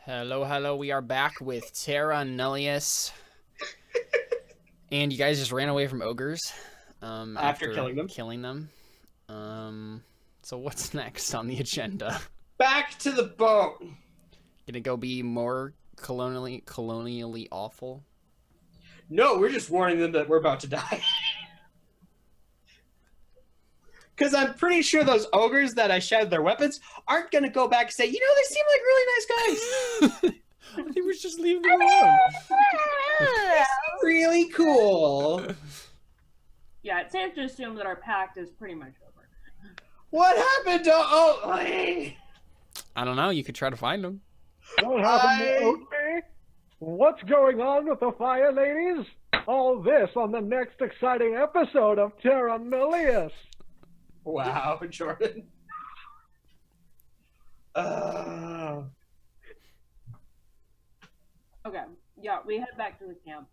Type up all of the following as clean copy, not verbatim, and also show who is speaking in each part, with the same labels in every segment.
Speaker 1: Hello, hello. We are back with Terra Nullius. And you guys just ran away from ogres
Speaker 2: after
Speaker 1: killing them. So what's next on the agenda?
Speaker 2: Back to the boat.
Speaker 1: Gonna go be more colonially awful?
Speaker 2: No, we're just warning them that we're about to die. Because I'm pretty sure those ogres that I shattered their weapons aren't going to go back and say, you know, they seem like really nice guys.
Speaker 1: I think we should just leave them alone.
Speaker 2: They seem really cool.
Speaker 3: Yeah, it's safe to assume that our pact is pretty much over.
Speaker 2: What happened to Oatly?
Speaker 1: I don't know. You could try to find them.
Speaker 4: What happened to Oatly? What's going on with the fire ladies? All this on the next exciting episode of Terra Nullius.
Speaker 2: Wow, Jordan.
Speaker 3: Okay, yeah, we head back to the camp.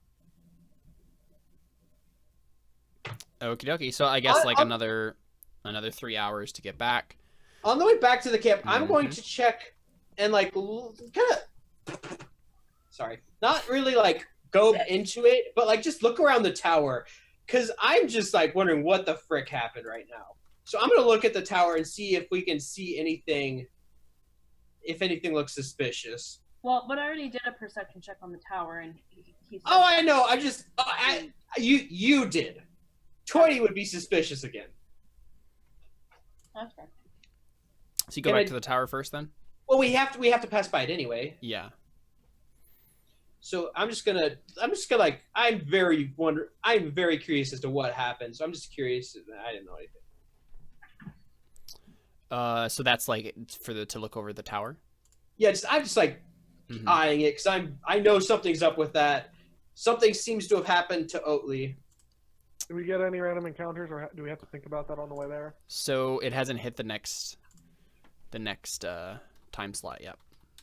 Speaker 1: Okie dokie. So I guess like another 3 hours to get back.
Speaker 2: On the way back to the camp, I'm going to check and like kind of, sorry, not really like go into it, but like just look around the tower, because I'm just like wondering what the frick happened right now. So I'm going to look at the tower and see if we can see anything, if anything looks suspicious.
Speaker 3: Well, but I already did a perception check on the tower, and he said...
Speaker 2: Oh, I know. I just... you did. 20 would be suspicious again.
Speaker 3: Okay.
Speaker 1: So you go back to the tower first, then?
Speaker 2: Well, we have to pass by it anyway.
Speaker 1: Yeah.
Speaker 2: So I'm just gonna like, I'm very curious as to what happened. So I'm just curious. I didn't know anything.
Speaker 1: So that's like to look over the tower.
Speaker 2: Yeah, I'm just like eyeing it because I know something's up with that. Something seems to have happened to Oatly.
Speaker 4: Do we get any random encounters, or do we have to think about that on the way there?
Speaker 1: So it hasn't hit the next time slot yet.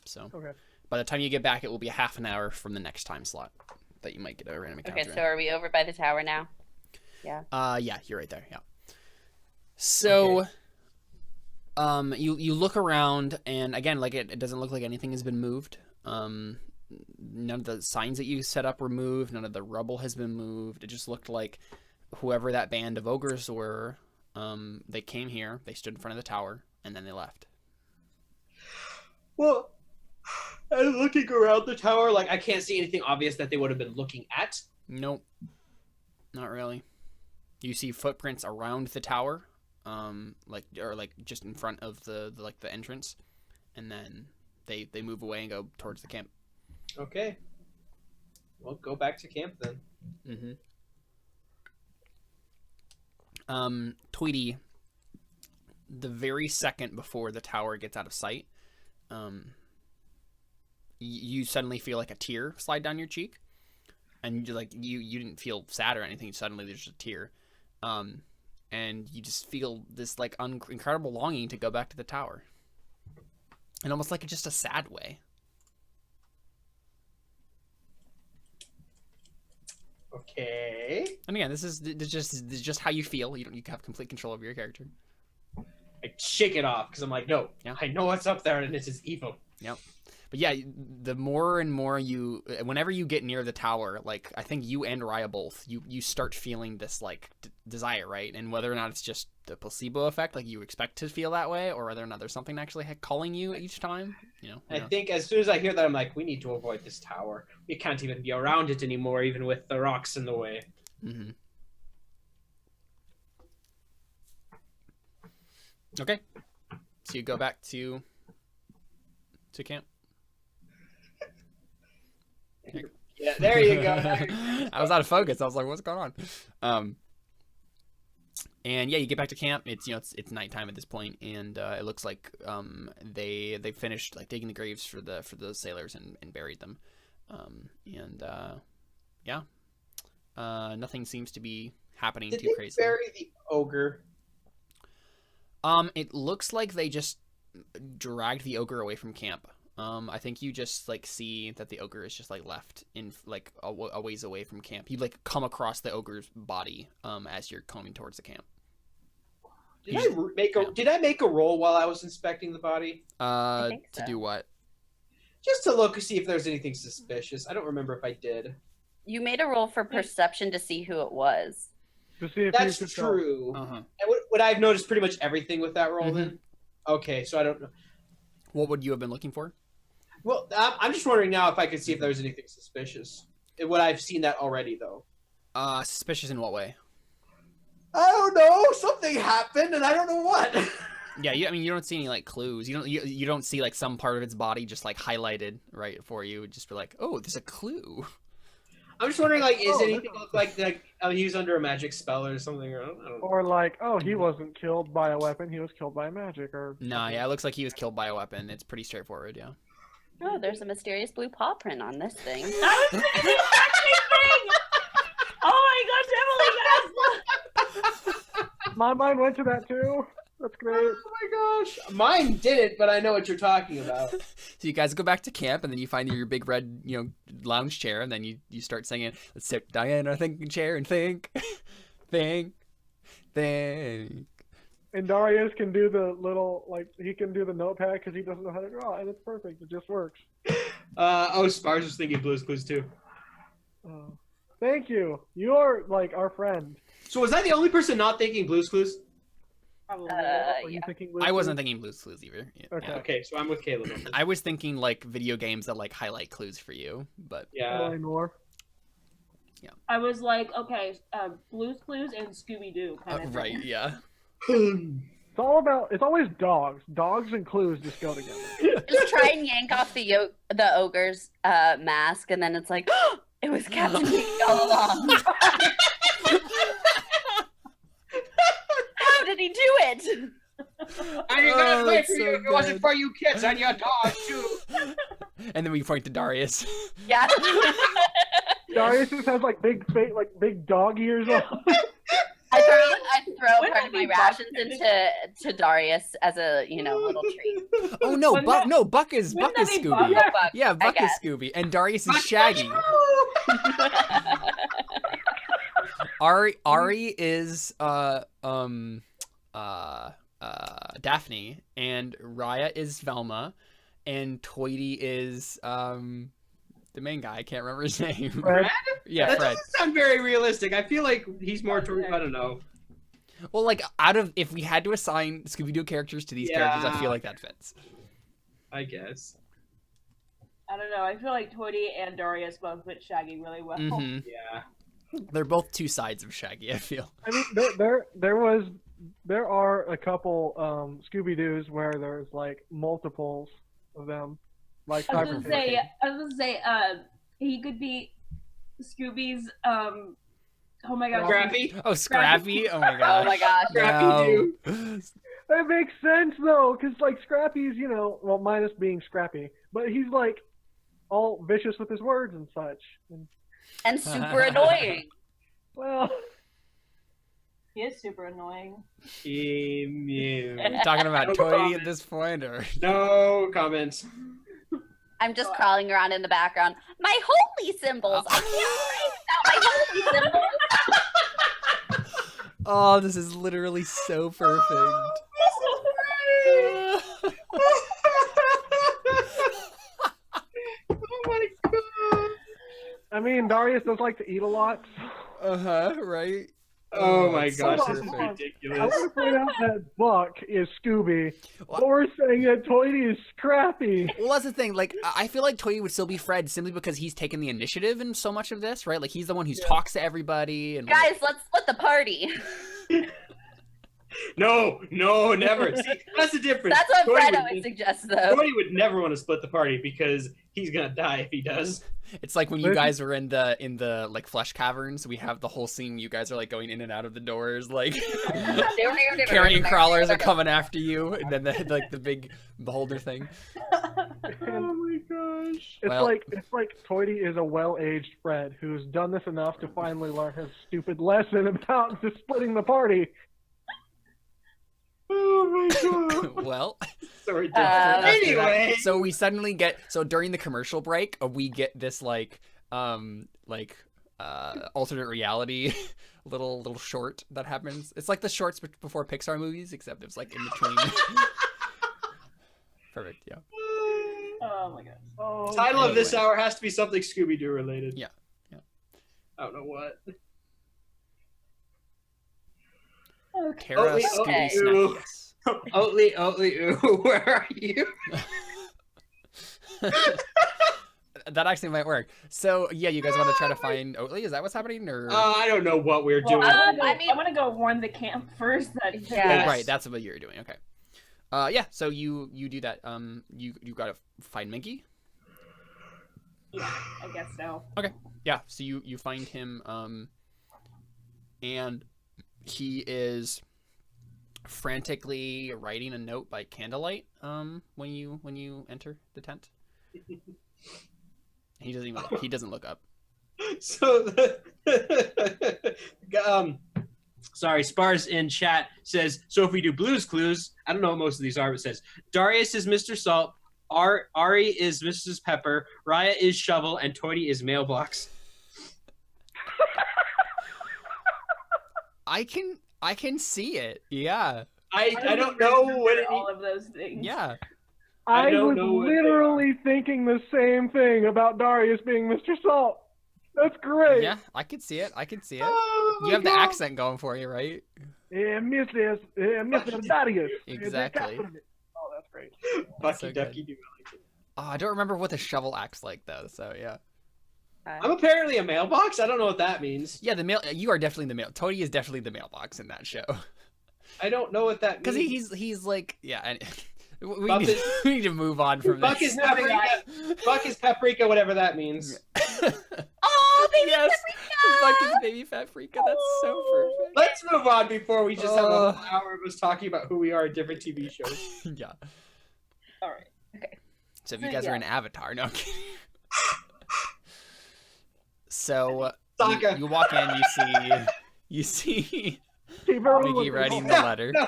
Speaker 1: So
Speaker 4: okay.
Speaker 1: By the time you get back, it will be half an hour from the next time slot that you might get a random encounter.
Speaker 5: Okay, so are we over by the tower now? Yeah.
Speaker 1: Yeah, you're right there. Yeah. So.
Speaker 2: Okay.
Speaker 1: You look around, and again, like it doesn't look like anything has been moved. None of the signs that you set up were moved. None of the rubble has been moved. It just looked like whoever that band of ogres were, they came here, they stood in front of the tower, and then they left.
Speaker 2: Well, looking around the tower, like I can't see anything obvious that they would have been looking at.
Speaker 1: Nope, not really. You see footprints around the tower. Like just in front of the entrance, and then they move away and go towards the camp.
Speaker 2: Okay. Well, go back to camp then.
Speaker 1: Tweety, the very second before the tower gets out of sight, you suddenly feel like a tear slide down your cheek, and you didn't feel sad or anything. Suddenly there's a tear. And you just feel this like incredible longing to go back to the tower, and almost like just a sad way.
Speaker 2: Okay.
Speaker 1: And again, this is just how you feel. You have complete control over your character.
Speaker 2: I shake it off because I'm like, no,
Speaker 1: yeah.
Speaker 2: I know what's up there, and it's just evil.
Speaker 1: Yep. But yeah, the more and more whenever you get near the tower, like I think you and Raya both, you start feeling this like desire, right? And whether or not it's just the placebo effect, like you expect to feel that way, or whether or not there's something actually calling you each time, you know.
Speaker 2: I think as soon as I hear that, I'm like, we need to avoid this tower. We can't even be around it anymore, even with the rocks in the way.
Speaker 1: Okay. So you go back to camp.
Speaker 2: Yeah, there you go.
Speaker 1: I was out of focus. I was like, what's going on? And yeah, you get back to camp. It's nighttime at this point, and it looks like they finished like digging the graves for the sailors and buried them. Nothing seems to be happening too crazy.
Speaker 2: Did they bury the ogre?
Speaker 1: It looks like they just dragged the ogre away from camp. I think you just like see that the ogre is just like left in like a ways away from camp. You like come across the ogre's body as you're coming towards the camp.
Speaker 2: Did I make a roll while I was inspecting the body?
Speaker 5: I think so.
Speaker 1: To do what?
Speaker 2: just to look to see if there's anything suspicious. I don't remember if I did.
Speaker 5: You made a roll for perception to see who it was.
Speaker 4: To see if
Speaker 2: That's
Speaker 4: you could
Speaker 2: true.
Speaker 1: Uh-huh.
Speaker 2: And would I have noticed pretty much everything with that roll then? Okay, so I don't know.
Speaker 1: What would you have been looking for?
Speaker 2: Well, I'm just wondering now if I could see if there's anything suspicious. Would I have seen that already, though?
Speaker 1: Suspicious in what way?
Speaker 2: I don't know. Something happened, and I don't know what.
Speaker 1: Yeah, you don't see any like clues. You don't see like some part of its body just like highlighted right for you. Just be like, oh, there's a clue.
Speaker 2: I'm just wondering, like, is anything look like he was under a magic spell or something? Or I don't know.
Speaker 4: Or like, oh, he wasn't killed by a weapon, he was killed by magic, or...
Speaker 1: No, yeah, it looks like he was killed by a weapon. It's pretty straightforward, yeah.
Speaker 5: Oh, there's a mysterious blue paw print on this thing.
Speaker 3: I was thinking the exact same thing! Oh my gosh, Emily, yes!
Speaker 4: My mind went to that too. That's great.
Speaker 2: Oh my gosh. Mine didn't, but I know what you're talking about.
Speaker 1: So you guys go back to camp, and then you find your big red, lounge chair, and then you start singing, let's sit down in our thinking chair and think, think.
Speaker 4: And Darius can do the little, like, he can do the notepad because he doesn't know how to draw, and it's perfect. It just works.
Speaker 2: Spars was thinking Blue's Clues too.
Speaker 4: Oh. Thank you. You're, like, our friend.
Speaker 2: So was I the only person not thinking Blue's Clues?
Speaker 3: Probably.
Speaker 4: Were you
Speaker 5: Yeah.
Speaker 4: thinking
Speaker 1: I wasn't thinking Blue's Clues either. Yeah.
Speaker 4: Okay.
Speaker 2: Okay, so I'm with Caleb.
Speaker 1: I was thinking like video games that like highlight clues for you, but
Speaker 2: Yeah.
Speaker 4: More.
Speaker 3: I was like, okay, Blue's Clues and Scooby-Doo kind of
Speaker 1: right, yeah.
Speaker 4: It's always dogs. Dogs and clues just go together.
Speaker 5: Just try and yank off the ogre's mask, and then it's like, oh, it was Captain Pig all along. How did he do it?
Speaker 2: And you're gonna play
Speaker 1: that's
Speaker 2: for
Speaker 1: so
Speaker 2: you if it wasn't
Speaker 1: good.
Speaker 2: for you kids and your dog too.
Speaker 1: And then we point to Darius.
Speaker 5: Yeah.
Speaker 4: Darius just has like big dog ears on.
Speaker 5: I throw
Speaker 3: Wouldn't
Speaker 5: part of
Speaker 3: that
Speaker 5: my
Speaker 3: be
Speaker 5: rations
Speaker 3: Buck?
Speaker 5: to Darius as a little treat.
Speaker 1: Oh no,
Speaker 3: Wouldn't
Speaker 1: Buck!
Speaker 3: that-
Speaker 1: No, Buck is
Speaker 3: wouldn't
Speaker 1: Buck is
Speaker 3: that be Buck?
Speaker 1: Scooby.
Speaker 5: Oh, Buck,
Speaker 1: Yeah,
Speaker 5: I
Speaker 1: Buck is
Speaker 5: guess.
Speaker 1: Scooby, and Darius is Shaggy. Ari is Daphne, and Raya is Velma, and Toity is the main guy. I can't remember his name.
Speaker 4: Fred?
Speaker 1: Yeah,
Speaker 2: That
Speaker 1: Fred.
Speaker 2: doesn't sound very realistic. I feel like he's more towards, I don't know.
Speaker 1: Well, like if we had to assign Scooby-Doo characters to these characters, I feel like that fits.
Speaker 2: I guess.
Speaker 3: I don't know. I feel like Toity and Darius both fit Shaggy really well.
Speaker 1: Hmm
Speaker 2: Yeah.
Speaker 1: They're both two sides of Shaggy, I feel.
Speaker 4: I mean, there are a couple Scooby-Doos where there's like multiples of them, like
Speaker 3: I was gonna
Speaker 4: Cyberpunk.
Speaker 3: say, he could be Scooby's, oh my gosh.
Speaker 2: Scrappy?
Speaker 1: Oh, Scrappy! Oh my gosh.
Speaker 5: Oh my gosh.
Speaker 2: Scrappy
Speaker 1: No.
Speaker 4: That makes sense though, because like Scrappy's, well, minus being Scrappy, but he's like all vicious with his words and such.
Speaker 5: And super annoying.
Speaker 4: Well,
Speaker 3: He is super annoying.
Speaker 2: Emu.
Speaker 1: Talking about
Speaker 2: No
Speaker 1: Toity
Speaker 2: comment.
Speaker 1: at this point, or
Speaker 2: No comments.
Speaker 5: I'm just crawling around in the background. My holy symbols! I can't write without my holy symbols!
Speaker 1: oh, this is literally so perfect.
Speaker 2: Oh my god.
Speaker 4: I mean, Darius does like to eat a lot.
Speaker 1: Right.
Speaker 2: Oh my
Speaker 1: it's
Speaker 2: gosh,
Speaker 1: so
Speaker 2: this is
Speaker 1: perfect.
Speaker 4: I
Speaker 2: ridiculous.
Speaker 4: want to point out that Buck is Scooby,
Speaker 1: What?
Speaker 4: but we're saying that Toity is Scrappy.
Speaker 1: Well, that's the thing. Like, I feel like Toity would still be Fred simply because he's taken the initiative in so much of this, right? Like, he's the one who talks to everybody. And
Speaker 5: Guys, let's split the party.
Speaker 2: No, never. See, that's the difference.
Speaker 5: That's what
Speaker 2: Cody
Speaker 5: Fred
Speaker 2: would-
Speaker 5: always suggests, though.
Speaker 2: Cody would never want to split the party because he's gonna die if he does.
Speaker 1: it's like when you guys were in the like flesh caverns. We have the whole scene. You guys are like going in and out of the doors, like carrying crawlers are coming after you, and then the big beholder thing.
Speaker 2: Oh my gosh.
Speaker 4: It's
Speaker 1: Well-
Speaker 4: like Toity is a well-aged Fred who's done this enough to finally learn his stupid lesson about just splitting the party.
Speaker 2: Oh my god.
Speaker 1: Well,
Speaker 2: So ridiculous. Anyway.
Speaker 1: so we suddenly get during the commercial break, we get this alternate reality little short that happens. It's like the shorts before Pixar movies, except it's like in between. Perfect, yeah.
Speaker 3: Oh my god.
Speaker 4: Oh,
Speaker 2: Title of this
Speaker 1: Anyway.
Speaker 2: hour has to be something Scooby-Doo related.
Speaker 1: Yeah.
Speaker 2: I don't know what.
Speaker 3: Okay.
Speaker 1: Terra
Speaker 2: Oatly,
Speaker 1: Scooby
Speaker 2: Oatly,
Speaker 1: Snackius.
Speaker 2: Oatly, ooh, where are you?
Speaker 1: That actually might work. So yeah, you guys want to try to find Oatly? Is that what's happening, or?
Speaker 2: I don't know what we're
Speaker 3: Well,
Speaker 2: doing.
Speaker 3: I want to go warn the camp first that he's
Speaker 5: Yeah.
Speaker 1: Oh, right, that's what you're doing. Okay. Yeah. So you do that. You gotta find Minky.
Speaker 3: Yeah, I guess so.
Speaker 1: Yeah. So you find him. And he is frantically writing a note by candlelight. When you enter the tent. He doesn't look up.
Speaker 2: So, sorry, Spars in chat says, so if we do Blue's Clues, I don't know what most of these are, but it says, Darius is Mr. Salt, Ari is Mrs. Pepper, Raya is Shovel, and Toity is Mailbox.
Speaker 1: I can see it. Yeah.
Speaker 2: I don't know what it
Speaker 3: all of those things.
Speaker 1: Yeah.
Speaker 2: I
Speaker 4: I
Speaker 2: don't
Speaker 4: was
Speaker 2: know what they
Speaker 4: literally thinking the same thing about Darius being Mr. Salt. That's great.
Speaker 1: Yeah. I can see it.
Speaker 2: Oh,
Speaker 1: You have the
Speaker 2: God.
Speaker 1: accent going for you, right?
Speaker 4: Mr. Darius.
Speaker 1: Exactly.
Speaker 4: Oh, that's great.
Speaker 2: Bucky
Speaker 1: So good.
Speaker 2: Ducky do I like it.
Speaker 1: Oh, I don't remember what the shovel acts like though. So yeah.
Speaker 2: I'm apparently a mailbox. I don't know what that means.
Speaker 1: Yeah, the mail. You are definitely the mail. Toady is definitely the mailbox in that show.
Speaker 2: I don't know what that means.
Speaker 1: Because he's like, yeah. And we
Speaker 2: Buck
Speaker 1: need,
Speaker 2: is-
Speaker 1: we need to move on from
Speaker 2: Buck
Speaker 1: this.
Speaker 2: is paprika. Buck is paprika, whatever that means.
Speaker 5: Oh, baby
Speaker 1: Yes,
Speaker 5: paprika!
Speaker 1: Buck is baby paprika. That's so perfect.
Speaker 2: Let's move on before we just have a
Speaker 1: Oh.
Speaker 2: whole hour of us talking about who we are in different TV shows.
Speaker 1: Yeah.
Speaker 3: All right.
Speaker 1: So if you guys are
Speaker 3: Yeah.
Speaker 1: an Avatar, no. I'm kidding. So
Speaker 2: Sokka.
Speaker 1: you walk in, you see
Speaker 4: Keep everyone
Speaker 1: Mickey
Speaker 4: looking.
Speaker 1: writing the
Speaker 2: No,
Speaker 1: letter.
Speaker 2: no.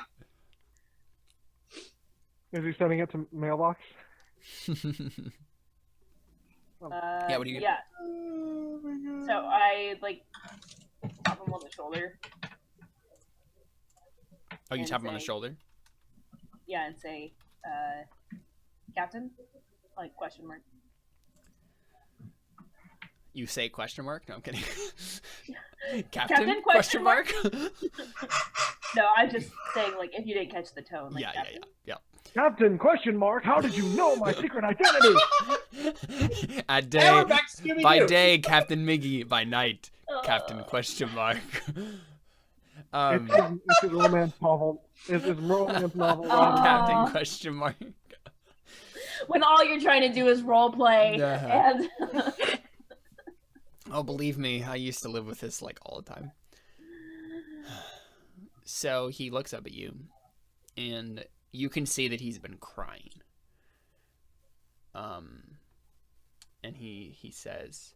Speaker 4: Is he sending it to mailbox?
Speaker 1: Yeah, what do you-
Speaker 3: Yeah. So I tap him on the shoulder.
Speaker 1: Oh, you
Speaker 3: And
Speaker 1: tap him on the
Speaker 3: say-
Speaker 1: shoulder.
Speaker 3: Yeah, and say, Captain, question mark.
Speaker 1: You say question mark? No, I'm kidding. Captain?
Speaker 3: Captain,
Speaker 1: Question
Speaker 3: question
Speaker 1: mark?
Speaker 3: No, I'm just saying if you didn't catch the tone.
Speaker 1: yeah.
Speaker 4: Captain, question mark, how did you know my secret identity?
Speaker 1: At
Speaker 2: And
Speaker 1: day,
Speaker 2: we're back to Scooby-Doo.
Speaker 1: by day, Captain Miggy. By night, Captain
Speaker 3: Ugh.
Speaker 1: question mark.
Speaker 4: It's his romance novel. It's his romance novel.
Speaker 1: Captain
Speaker 3: Aw.
Speaker 1: question mark.
Speaker 3: When all you're trying to do is role play
Speaker 1: Yeah.
Speaker 3: and
Speaker 1: Oh, believe me, I used to live with this all the time. So he looks up at you, and you can see that he's been crying. And he says,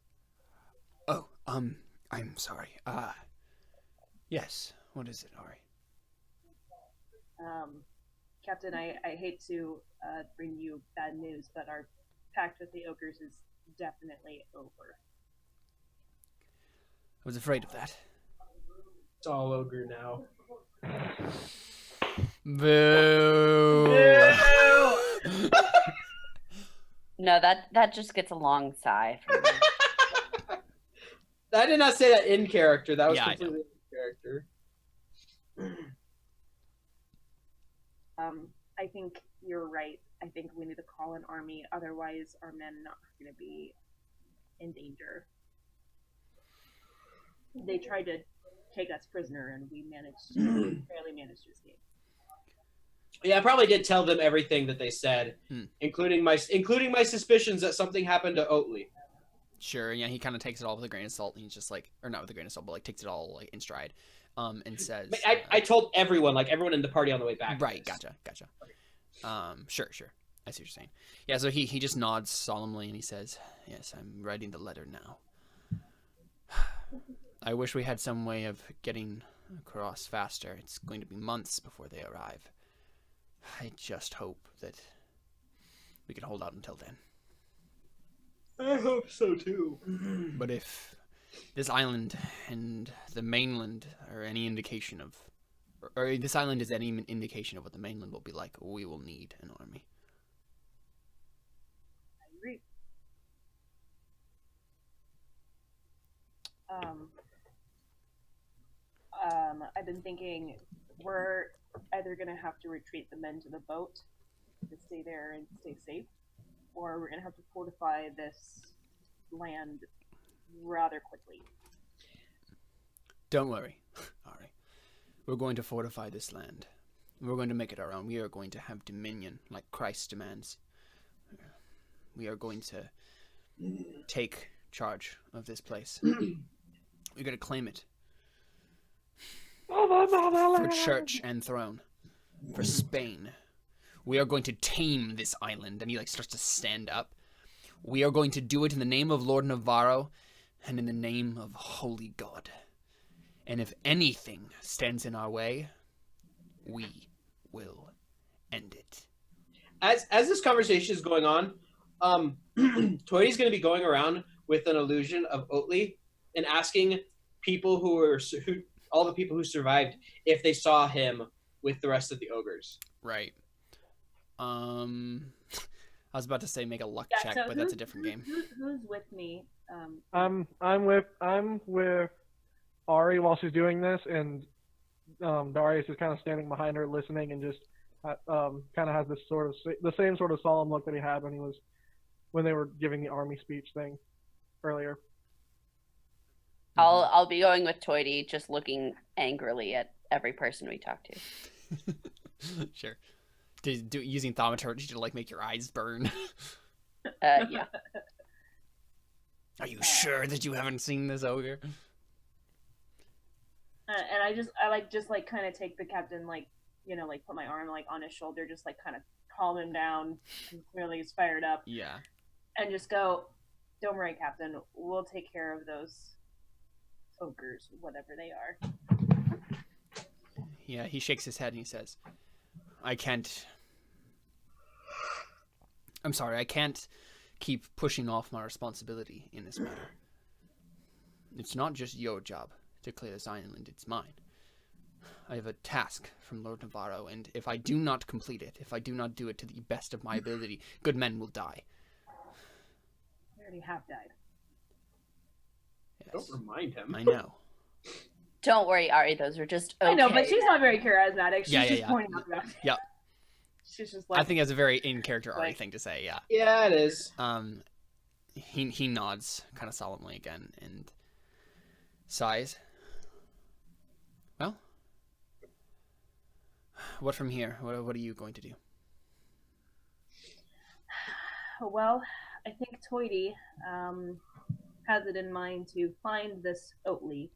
Speaker 1: "Oh, I'm sorry. Yes. What is it, Ari?"
Speaker 3: Captain, I hate to bring you bad news, but our pact with the ogres is definitely over.
Speaker 1: I was afraid of that.
Speaker 2: It's all ogre now.
Speaker 1: Boo.
Speaker 5: No, that just gets a long sigh from me.
Speaker 2: I did not say that in character. That was
Speaker 1: Yeah, I know.
Speaker 2: completely in character.
Speaker 3: I think you're right. I think we need to call an army, otherwise our men are going to be in danger. They tried to take us prisoner, and we barely managed to escape.
Speaker 2: Yeah, I probably did tell them everything that they said,
Speaker 1: Hmm.
Speaker 2: including my suspicions that something happened to Oatly.
Speaker 1: Sure. Yeah, he kind of takes it all with a grain of salt, and he's just or not with a grain of salt, but takes it all in stride, and says,
Speaker 2: I told everyone, everyone in the party on the way back.
Speaker 1: Right, gotcha. Sure. I see what you're saying. Yeah, so he just nods solemnly and he says, "Yes, I'm writing the letter now. I wish we had some way of getting across faster. It's going to be months before they arrive. I just hope that we can hold out until then.
Speaker 2: I hope so too.
Speaker 1: But if this island and the mainland are any indication of, or this island is any indication of what the mainland will be like, we will need an army."
Speaker 3: I've been thinking we're either going to have to retreat the men to the boat to stay there and stay safe, or we're going to have to fortify this land rather quickly.
Speaker 1: Don't worry, Ari. We're going to fortify this land. We're going to make it our own. We are going to have dominion, like Christ demands. We are going to take charge of this place. We're going to claim it. For church and throne. For Spain. We are going to tame this island. And he starts to stand up. We are going to do it in the name of Lord Navarro and in the name of Holy God. And if anything stands in our way, we will end it.
Speaker 2: As this conversation is going on, Toidy's going to be going around with an illusion of Oatly and asking people all the people who survived if they saw him with the rest of the ogres.
Speaker 1: Right. I was about to say make a luck check,
Speaker 3: so
Speaker 1: but that's a different game.
Speaker 3: Who's with me?
Speaker 4: I'm with Ari while she's doing this, and Darius is kind of standing behind her, listening, and just kind of has this the same sort of solemn look that he had when they were giving the army speech thing earlier.
Speaker 5: I'll be going with Toity, just looking angrily at every person we talk to.
Speaker 1: Sure. Using thaumaturgy to make your eyes burn.
Speaker 5: Yeah.
Speaker 1: Are you sure that you haven't seen this ogre?
Speaker 3: And I just kind of take the captain, put my arm on his shoulder, just kind of calm him down. And clearly he's fired up.
Speaker 1: Yeah.
Speaker 3: And just go, don't worry, Captain. We'll take care of those ogres, whatever they are.
Speaker 1: Yeah, he shakes his head and he says, I can't keep pushing off my responsibility in this matter. It's not just your job to clear this island, it's mine. I have a task from Lord Navarro, and if I do not complete it, if I do not do it to the best of my ability, good men will die.
Speaker 3: They already have died.
Speaker 1: Yes.
Speaker 2: Don't remind him.
Speaker 1: I know.
Speaker 5: Don't worry, Ari, those are just okay.
Speaker 3: I know, but she's not very charismatic. She's just
Speaker 1: yeah.
Speaker 3: pointing out that.
Speaker 1: Yep.
Speaker 3: She's just
Speaker 1: I think that's a very in-character Ari thing to say, yeah.
Speaker 2: Yeah, it is.
Speaker 1: He nods kind of solemnly again and sighs. Well, what from here? What are you going to do?
Speaker 3: Well, I think Toity has it in mind to find this Oatly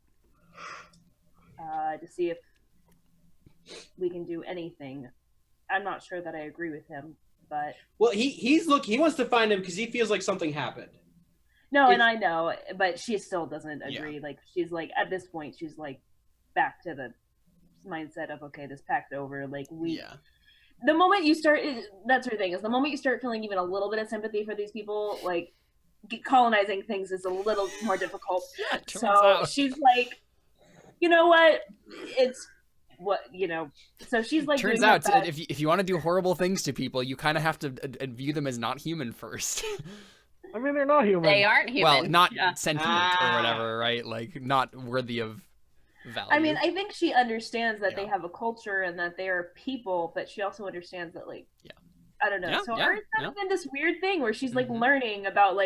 Speaker 3: to see if we can do anything. I'm not sure that I agree with him, but
Speaker 2: he wants to find him because he feels like something happened.
Speaker 3: No, and I know, but she still doesn't agree.
Speaker 1: Yeah.
Speaker 3: She's at this point, she's back to the mindset of, okay, this pack's over.
Speaker 1: Yeah.
Speaker 3: The moment you start, that's her thing, is the moment you start feeling even a little bit of sympathy for these people, colonizing things is a little more difficult.
Speaker 1: Yeah, it turns
Speaker 3: so
Speaker 1: out.
Speaker 3: she's you know what? It's what, so she's
Speaker 1: Turns out, if you want to do horrible things to people, you kind of have to view them as not human first.
Speaker 4: I mean, they're not human.
Speaker 5: They aren't human.
Speaker 1: Well, not
Speaker 5: Yeah.
Speaker 1: sentient or whatever, right? Not worthy of value.
Speaker 3: I mean, I think she understands that
Speaker 1: Yeah.
Speaker 3: they have a culture and that they are people, but she also understands that,
Speaker 1: Yeah.
Speaker 3: I don't know.
Speaker 1: Yeah,
Speaker 3: So
Speaker 1: yeah,
Speaker 3: Ari's kind of in this weird thing where she's
Speaker 1: Mhm.
Speaker 3: learning about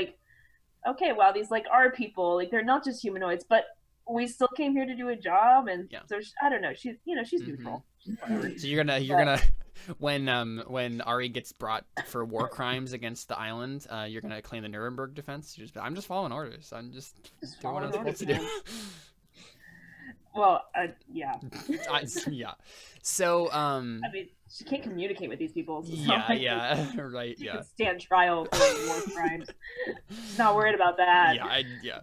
Speaker 3: okay, wow, these are people. They're not just humanoids, but we still came here to do a job, and
Speaker 1: Yeah.
Speaker 3: so I don't know. She's she's
Speaker 1: Mhm.
Speaker 3: neutral. She's whatever.
Speaker 1: So you're gonna when Ari gets brought for war crimes against the island, you're gonna claim the Nuremberg defense. I'm just following orders. I'm just doing what I'm
Speaker 3: following
Speaker 1: supposed to do.
Speaker 3: orders, Well, yeah.
Speaker 1: Yeah. So
Speaker 3: I mean, she can't communicate with these people. So
Speaker 1: yeah, right,
Speaker 3: She
Speaker 1: yeah,
Speaker 3: can stand trial for war crimes. She's not worried about that.
Speaker 1: yeah.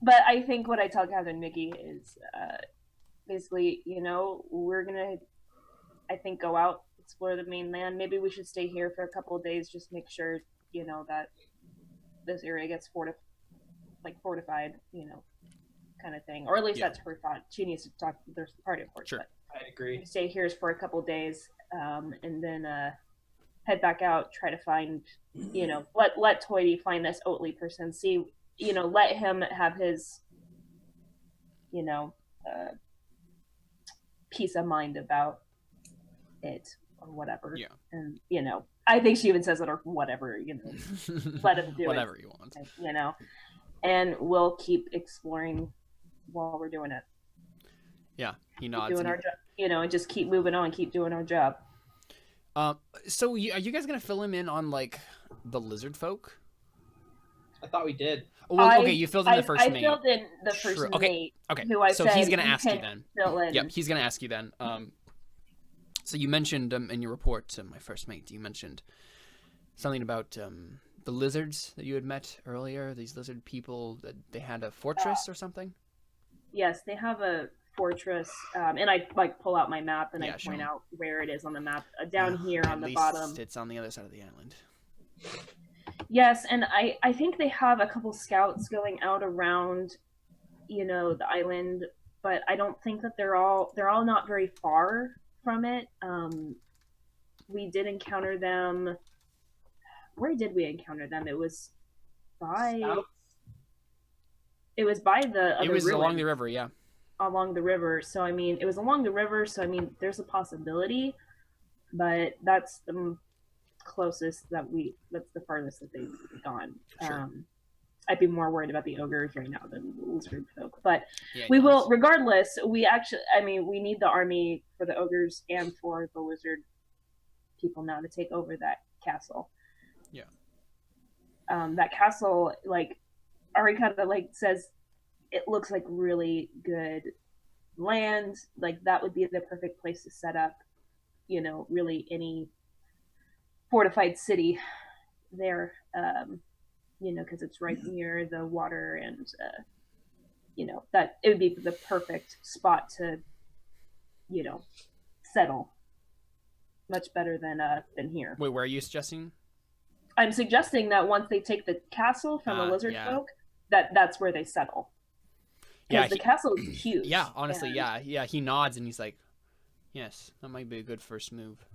Speaker 3: But I think what I tell Captain Mickey is basically, we're gonna, I think, go out, explore the mainland. Maybe we should stay here for a couple of days, just make sure, that this area gets fortified, kind of thing. Or at least
Speaker 1: Yeah.
Speaker 3: that's her thought. She needs to talk to the party, of course.
Speaker 1: Sure.
Speaker 3: But
Speaker 2: I agree.
Speaker 3: stay here for a couple of days, and then head back out, try to find, let Toity find this Oatly person, see, let him have his you know, peace of mind about it or whatever.
Speaker 1: Yeah.
Speaker 3: And, you know, I think she even says it or whatever, you know, let him do
Speaker 1: whatever you want.
Speaker 3: you know, and we'll keep exploring while we're doing it.
Speaker 1: Yeah, he
Speaker 3: Keep
Speaker 1: nods.
Speaker 3: doing our job, you know, and just keep moving on, keep doing our job.
Speaker 1: So are you guys gonna fill him in on like the lizard folk?
Speaker 2: I thought we did.
Speaker 1: Well, okay, you filled in the first
Speaker 3: I
Speaker 1: mate.
Speaker 3: filled in the first
Speaker 1: True. Okay.
Speaker 3: mate.
Speaker 1: Okay.
Speaker 3: Who I
Speaker 1: So
Speaker 3: said
Speaker 1: he's gonna ask you
Speaker 3: can
Speaker 1: then.
Speaker 3: fill in.
Speaker 1: Yep, he's gonna ask you then. So you mentioned in your report, my first mate, you mentioned something about the lizards that you had met earlier. These lizard people, that they had a fortress or something.
Speaker 3: Yes, they have a fortress, and I like pull out my map and I
Speaker 1: Yeah,
Speaker 3: point
Speaker 1: sure.
Speaker 3: out where it is on the map. Down here
Speaker 1: At
Speaker 3: on the
Speaker 1: least
Speaker 3: bottom.
Speaker 1: it's on the other side of the island.
Speaker 3: Yes, and I think they have a couple scouts going out around, you know, the island, but I don't think that they're all not very far from it. We did encounter them. Where did we encounter them? It was by
Speaker 2: Scouts?
Speaker 3: it was by the other
Speaker 1: It was along
Speaker 3: ruin.
Speaker 1: the river, yeah.
Speaker 3: Along the river. So I mean, it was along the river. So I mean, there's a possibility, but that's the closest that's the farthest that they've gone.
Speaker 1: Sure.
Speaker 3: I'd be more worried about the ogres right now than the lizard folk, but
Speaker 1: Yeah,
Speaker 3: we
Speaker 1: he
Speaker 3: will,
Speaker 1: does.
Speaker 3: regardless. We need the army for the ogres and for the lizard people now to take over that castle.
Speaker 1: Yeah.
Speaker 3: That castle, like Ari kind of like says, it looks like really good land. Like that would be the perfect place to set up, you know, really any fortified city there. You know, because it's right near the water, and you know that it would be the perfect spot to, you know, settle. Much better than here.
Speaker 1: Wait, where are you suggesting?
Speaker 3: I'm suggesting that once they take the castle from the lizard
Speaker 1: yeah.
Speaker 3: folk, that's where they settle.
Speaker 1: Yeah,
Speaker 3: Because the castle is huge.
Speaker 1: Yeah, honestly,
Speaker 3: and-
Speaker 1: yeah. He nods and he's like, "Yes, that might be a good first move."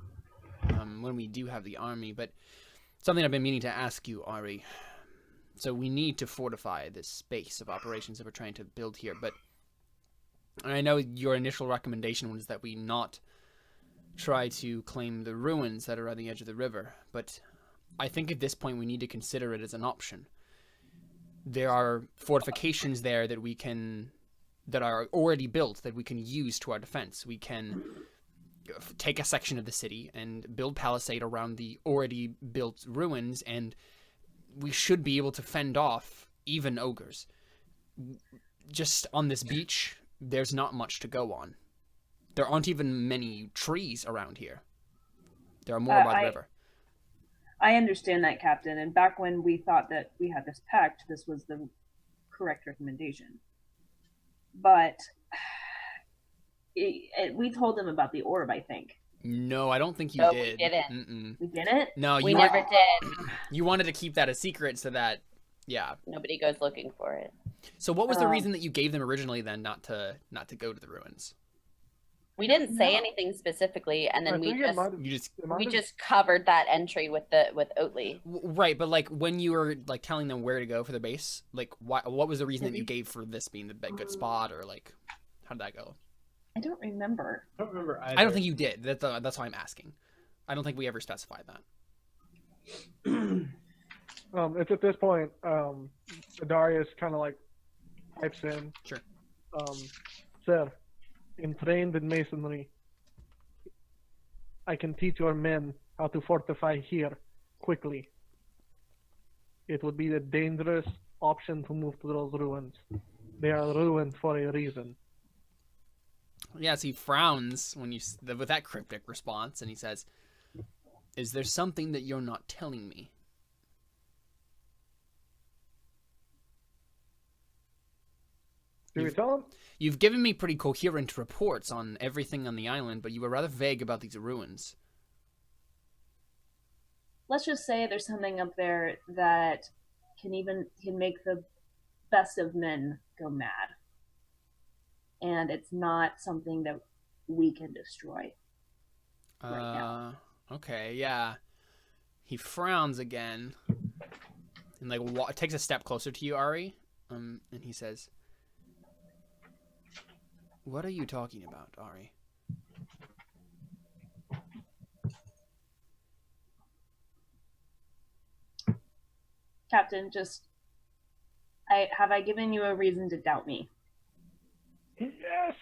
Speaker 1: When we do have the army, but something I've been meaning to ask you, Ari. So we need to fortify this space of operations that we're trying to build here, but I know your initial recommendation was that we not try to claim the ruins that are on the edge of the river, but I think at this point we need to consider it as an option. There are fortifications there that are already built that we can use to our defense. We can take a section of the city and build palisade around the already built ruins, and we should be able to fend off even ogres. Just on this beach, there's not much to go on. There aren't even many trees around here. There are more by the river.
Speaker 3: I understand that, Captain. And back when we thought that we had this pact, this was the correct recommendation. But we told them about the orb, I think.
Speaker 1: No, I don't think you
Speaker 5: No,
Speaker 1: did.
Speaker 5: we didn't.
Speaker 1: Mm-mm.
Speaker 3: We didn't?
Speaker 1: No,
Speaker 5: We
Speaker 1: you
Speaker 5: never did.
Speaker 1: You wanted to keep that a secret so that, yeah.
Speaker 5: Nobody goes looking for it.
Speaker 1: So what was the reason that you gave them originally then not to go to the ruins?
Speaker 5: We didn't say anything specifically, and then we just covered that entry with Oatly.
Speaker 1: Right, but like when you were like telling them where to go for the base, like what was the reason that you gave for this being the good spot, or like how did that go?
Speaker 3: I don't remember.
Speaker 2: I don't remember either.
Speaker 1: I don't think you did. That's why I'm asking. I don't think we ever specified that.
Speaker 4: It's at this point, Darius kind of like types in.
Speaker 1: Sure.
Speaker 4: Sir, trained in masonry, I can teach your men how to fortify here quickly. It would be the dangerous option to move to those ruins. They are ruined for a reason.
Speaker 1: Yes, he frowns when with that cryptic response, and he says, "Is there something that you're not telling me?"
Speaker 4: Do we tell him?
Speaker 1: You've given me pretty coherent reports on everything on the island, but you were rather vague about these ruins.
Speaker 3: Let's just say there's something up there that can make the best of men go mad. And it's not something that we can destroy right now.
Speaker 1: Okay, yeah. He frowns again and like takes a step closer to you, Ari, and he says, What are you talking about, Ari?
Speaker 3: Captain, just have I given you a reason to doubt me?
Speaker 4: Yes.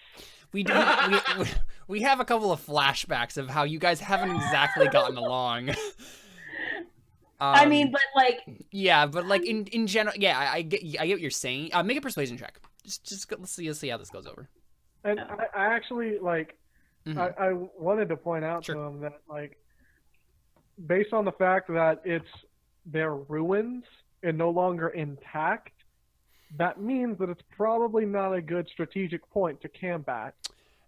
Speaker 1: We do. We have a couple of flashbacks of how you guys haven't exactly gotten along.
Speaker 3: I mean, but like.
Speaker 1: Yeah, but like in general, yeah, I get what you're saying. Make a persuasion check. Just go, let's see how this goes over.
Speaker 4: And I actually like.
Speaker 1: Mhm.
Speaker 4: I wanted to point out
Speaker 1: Sure.
Speaker 4: to him that like, based on the fact that it's their ruins and no longer intact, that means that it's probably not a good strategic point to camp at.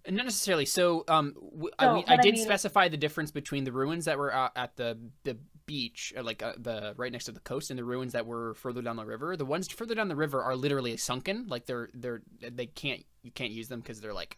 Speaker 1: Not necessarily. So, I did specify the difference between the ruins that were at the beach, right next to the coast, and the ruins that were further down the river. The ones further down the river are literally sunken, like you can't use them because they're like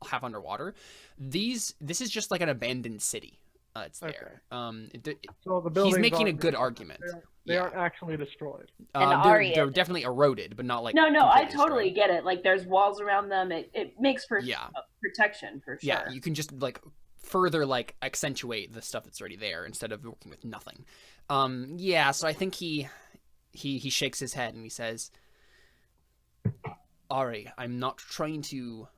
Speaker 1: half underwater. This is just like an abandoned city. It's there.
Speaker 4: So the
Speaker 1: He's
Speaker 4: buildings
Speaker 1: making a
Speaker 4: aren't-
Speaker 1: good argument.
Speaker 4: They aren't actually destroyed.
Speaker 1: They're definitely eroded, but not like
Speaker 3: No, I
Speaker 1: completely
Speaker 3: totally
Speaker 1: destroyed.
Speaker 3: get it. Like, there's walls around them. It makes for
Speaker 1: Yeah.
Speaker 3: protection for sure.
Speaker 1: Yeah, you can just like further like accentuate the stuff that's already there instead of working with nothing. Yeah, so I think he shakes his head and he says, Ari, I'm not trying to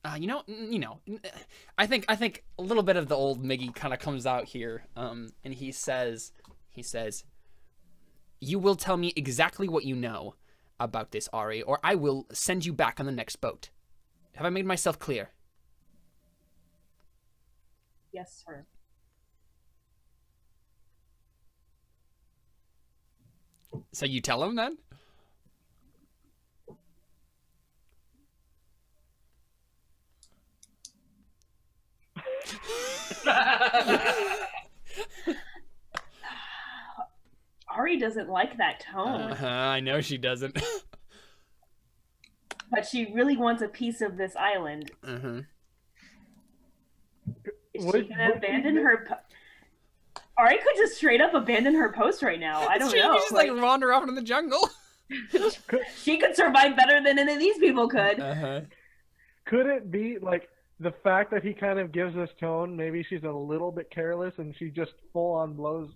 Speaker 1: I think a little bit of the old Miggy kind of comes out here, and he says, you will tell me exactly what you know about this, Ari, or I will send you back on the next boat. Have I made myself clear?
Speaker 3: Yes, sir.
Speaker 1: So you tell him then?
Speaker 3: Ari doesn't like that tone,
Speaker 1: I know she doesn't.
Speaker 3: but she really wants a piece of this island. Is she gonna abandon her? Ari could just straight up abandon her post right now. I don't
Speaker 1: She
Speaker 3: know.
Speaker 1: could just like wander off into the jungle.
Speaker 3: She could survive better than any of these people could.
Speaker 4: Could it be like the fact that he kind of gives this tone? Maybe she's a little bit careless and she just full on blows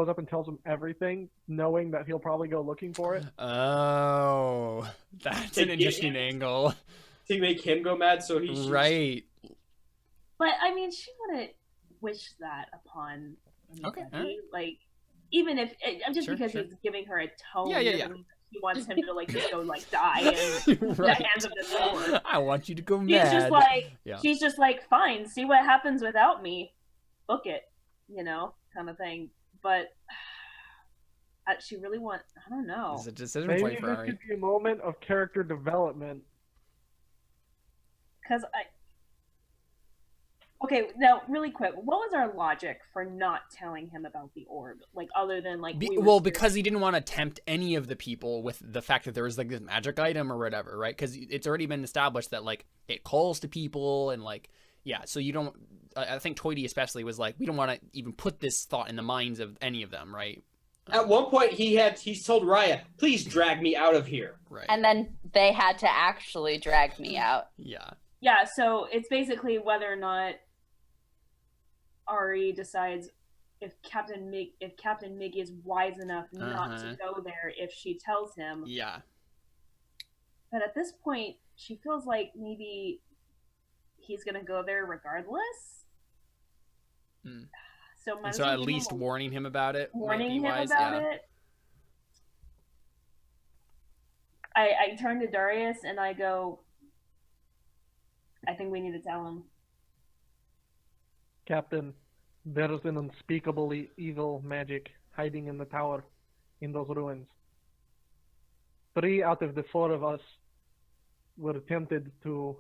Speaker 4: up and tells him everything, knowing that he'll probably go looking for it.
Speaker 1: Oh, that's an interesting angle.
Speaker 2: To make him go mad, so he shoots.
Speaker 1: Right.
Speaker 3: But I mean, she wouldn't wish that upon anybody.
Speaker 1: Okay, alright.
Speaker 3: Like, even if just
Speaker 1: Sure,
Speaker 3: because
Speaker 1: sure.
Speaker 3: he's giving her a tone,
Speaker 1: Yeah.
Speaker 3: doesn't mean that he wants him to like just go like die in the
Speaker 1: Right.
Speaker 3: hands of this Lord.
Speaker 1: I want you to go
Speaker 3: She's
Speaker 1: mad.
Speaker 3: just like,
Speaker 1: Yeah.
Speaker 3: she's just like, fine, see what happens without me, book it, kind of thing. But she really I don't know.
Speaker 1: It's a decision
Speaker 4: Maybe
Speaker 1: point for
Speaker 4: this
Speaker 1: Ari.
Speaker 4: could be a moment of character development.
Speaker 3: Because okay, now really quick, what was our logic for not telling him about the orb? Like, other than like,
Speaker 1: Because he didn't want to tempt any of the people with the fact that there was like this magic item or whatever, right? Because it's already been established that like it calls to people and like, yeah. So you don't. I think Toity especially was like, we don't want to even put this thought in the minds of any of them, right?
Speaker 2: At one point, he's told Raya, "Please drag me out of here."
Speaker 1: Right.
Speaker 5: And then they had to actually drag me out.
Speaker 1: Yeah.
Speaker 3: Yeah, so it's basically whether or not Ari decides if Captain Miggy is wise enough not to go there if she tells him.
Speaker 1: Yeah.
Speaker 3: But at this point, she feels like maybe he's gonna go there regardless.
Speaker 1: Hmm.
Speaker 3: So
Speaker 1: at least warning him about it.
Speaker 3: warning him
Speaker 1: wise,
Speaker 3: about
Speaker 1: yeah.
Speaker 3: it. I turn to Darius and I go, I think we need to tell him.
Speaker 4: Captain, there is an unspeakably evil magic hiding in the tower, in those ruins. 3 out of the 4 of us were tempted to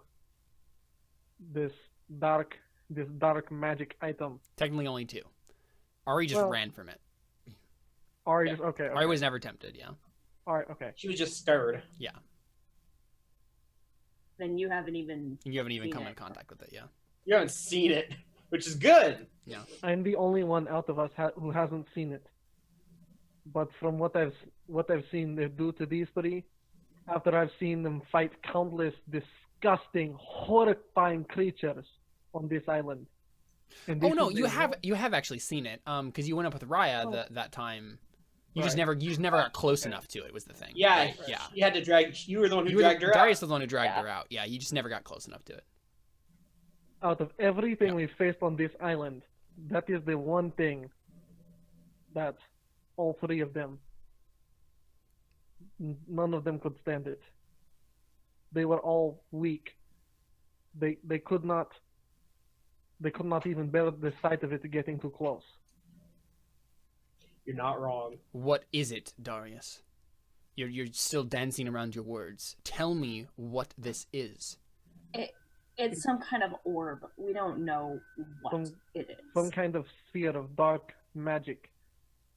Speaker 4: this dark magic item.
Speaker 1: Technically only 2. Ari just ran from it.
Speaker 4: Ari just okay.
Speaker 1: Ari was never tempted, yeah.
Speaker 4: Alright, okay.
Speaker 2: She was just scared.
Speaker 1: Yeah.
Speaker 3: Then you haven't even
Speaker 1: come in contact with it, yeah.
Speaker 2: You haven't seen it, which is good.
Speaker 1: Yeah.
Speaker 4: I'm the only one out of us who hasn't seen it. But from what I've seen, due to these 3, after I've seen them fight countless disgusting, horrifying creatures on this island. And
Speaker 1: Oh
Speaker 4: this
Speaker 1: no,
Speaker 4: is
Speaker 1: you
Speaker 4: the-
Speaker 1: have actually seen it. Because you went up with Raya that time. You just
Speaker 2: Right.
Speaker 1: never got close enough to it. Was the thing.
Speaker 2: Yeah,
Speaker 1: right? Yeah.
Speaker 2: She had to drag. You were the one who dragged her out.
Speaker 1: Darius was the one who dragged her out. Yeah, you just never got close enough to it.
Speaker 4: Out of everything we've faced on this island, that is the one thing that all three of them, none of them could stand it. They were all weak. They could not even bear the sight of it getting too close.
Speaker 2: You're not wrong.
Speaker 1: What is it, Darius? You're still dancing around your words. Tell me what this is.
Speaker 3: It's some kind of orb. We don't know what it is.
Speaker 4: Some kind of sphere of dark magic.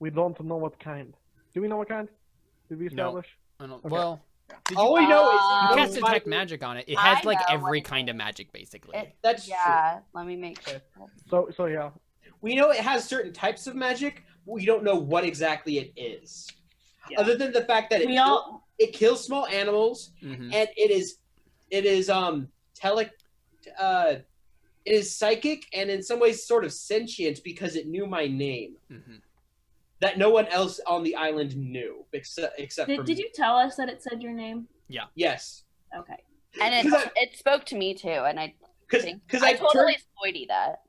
Speaker 4: We don't know what kind. Do we know what kind? Did we
Speaker 1: No.
Speaker 4: establish?
Speaker 1: I don't,
Speaker 4: Okay.
Speaker 1: Well,
Speaker 2: All we know is
Speaker 1: you
Speaker 2: you
Speaker 1: cast
Speaker 2: know
Speaker 1: detect
Speaker 2: my-
Speaker 1: magic on it. It
Speaker 5: I
Speaker 1: has like
Speaker 5: know
Speaker 1: every
Speaker 5: what it
Speaker 1: kind of
Speaker 5: is.
Speaker 1: magic, basically.
Speaker 2: That's
Speaker 5: Yeah, let me make sure.
Speaker 4: So yeah.
Speaker 2: We know it has certain types of magic, but we don't know what exactly it is.
Speaker 3: Yeah.
Speaker 2: Other than the fact that it kills small animals,
Speaker 1: Mhm.
Speaker 2: and it is it is psychic and in some ways sort of sentient because it knew my name
Speaker 1: Mhm.
Speaker 2: that no one else on the island knew except for
Speaker 3: Did
Speaker 2: me.
Speaker 3: you tell us that it said your name?
Speaker 2: Yes,
Speaker 3: Okay.
Speaker 5: And
Speaker 2: Because
Speaker 5: it spoke to me too, and I think
Speaker 2: because
Speaker 5: I
Speaker 2: I
Speaker 5: totally spoiled that.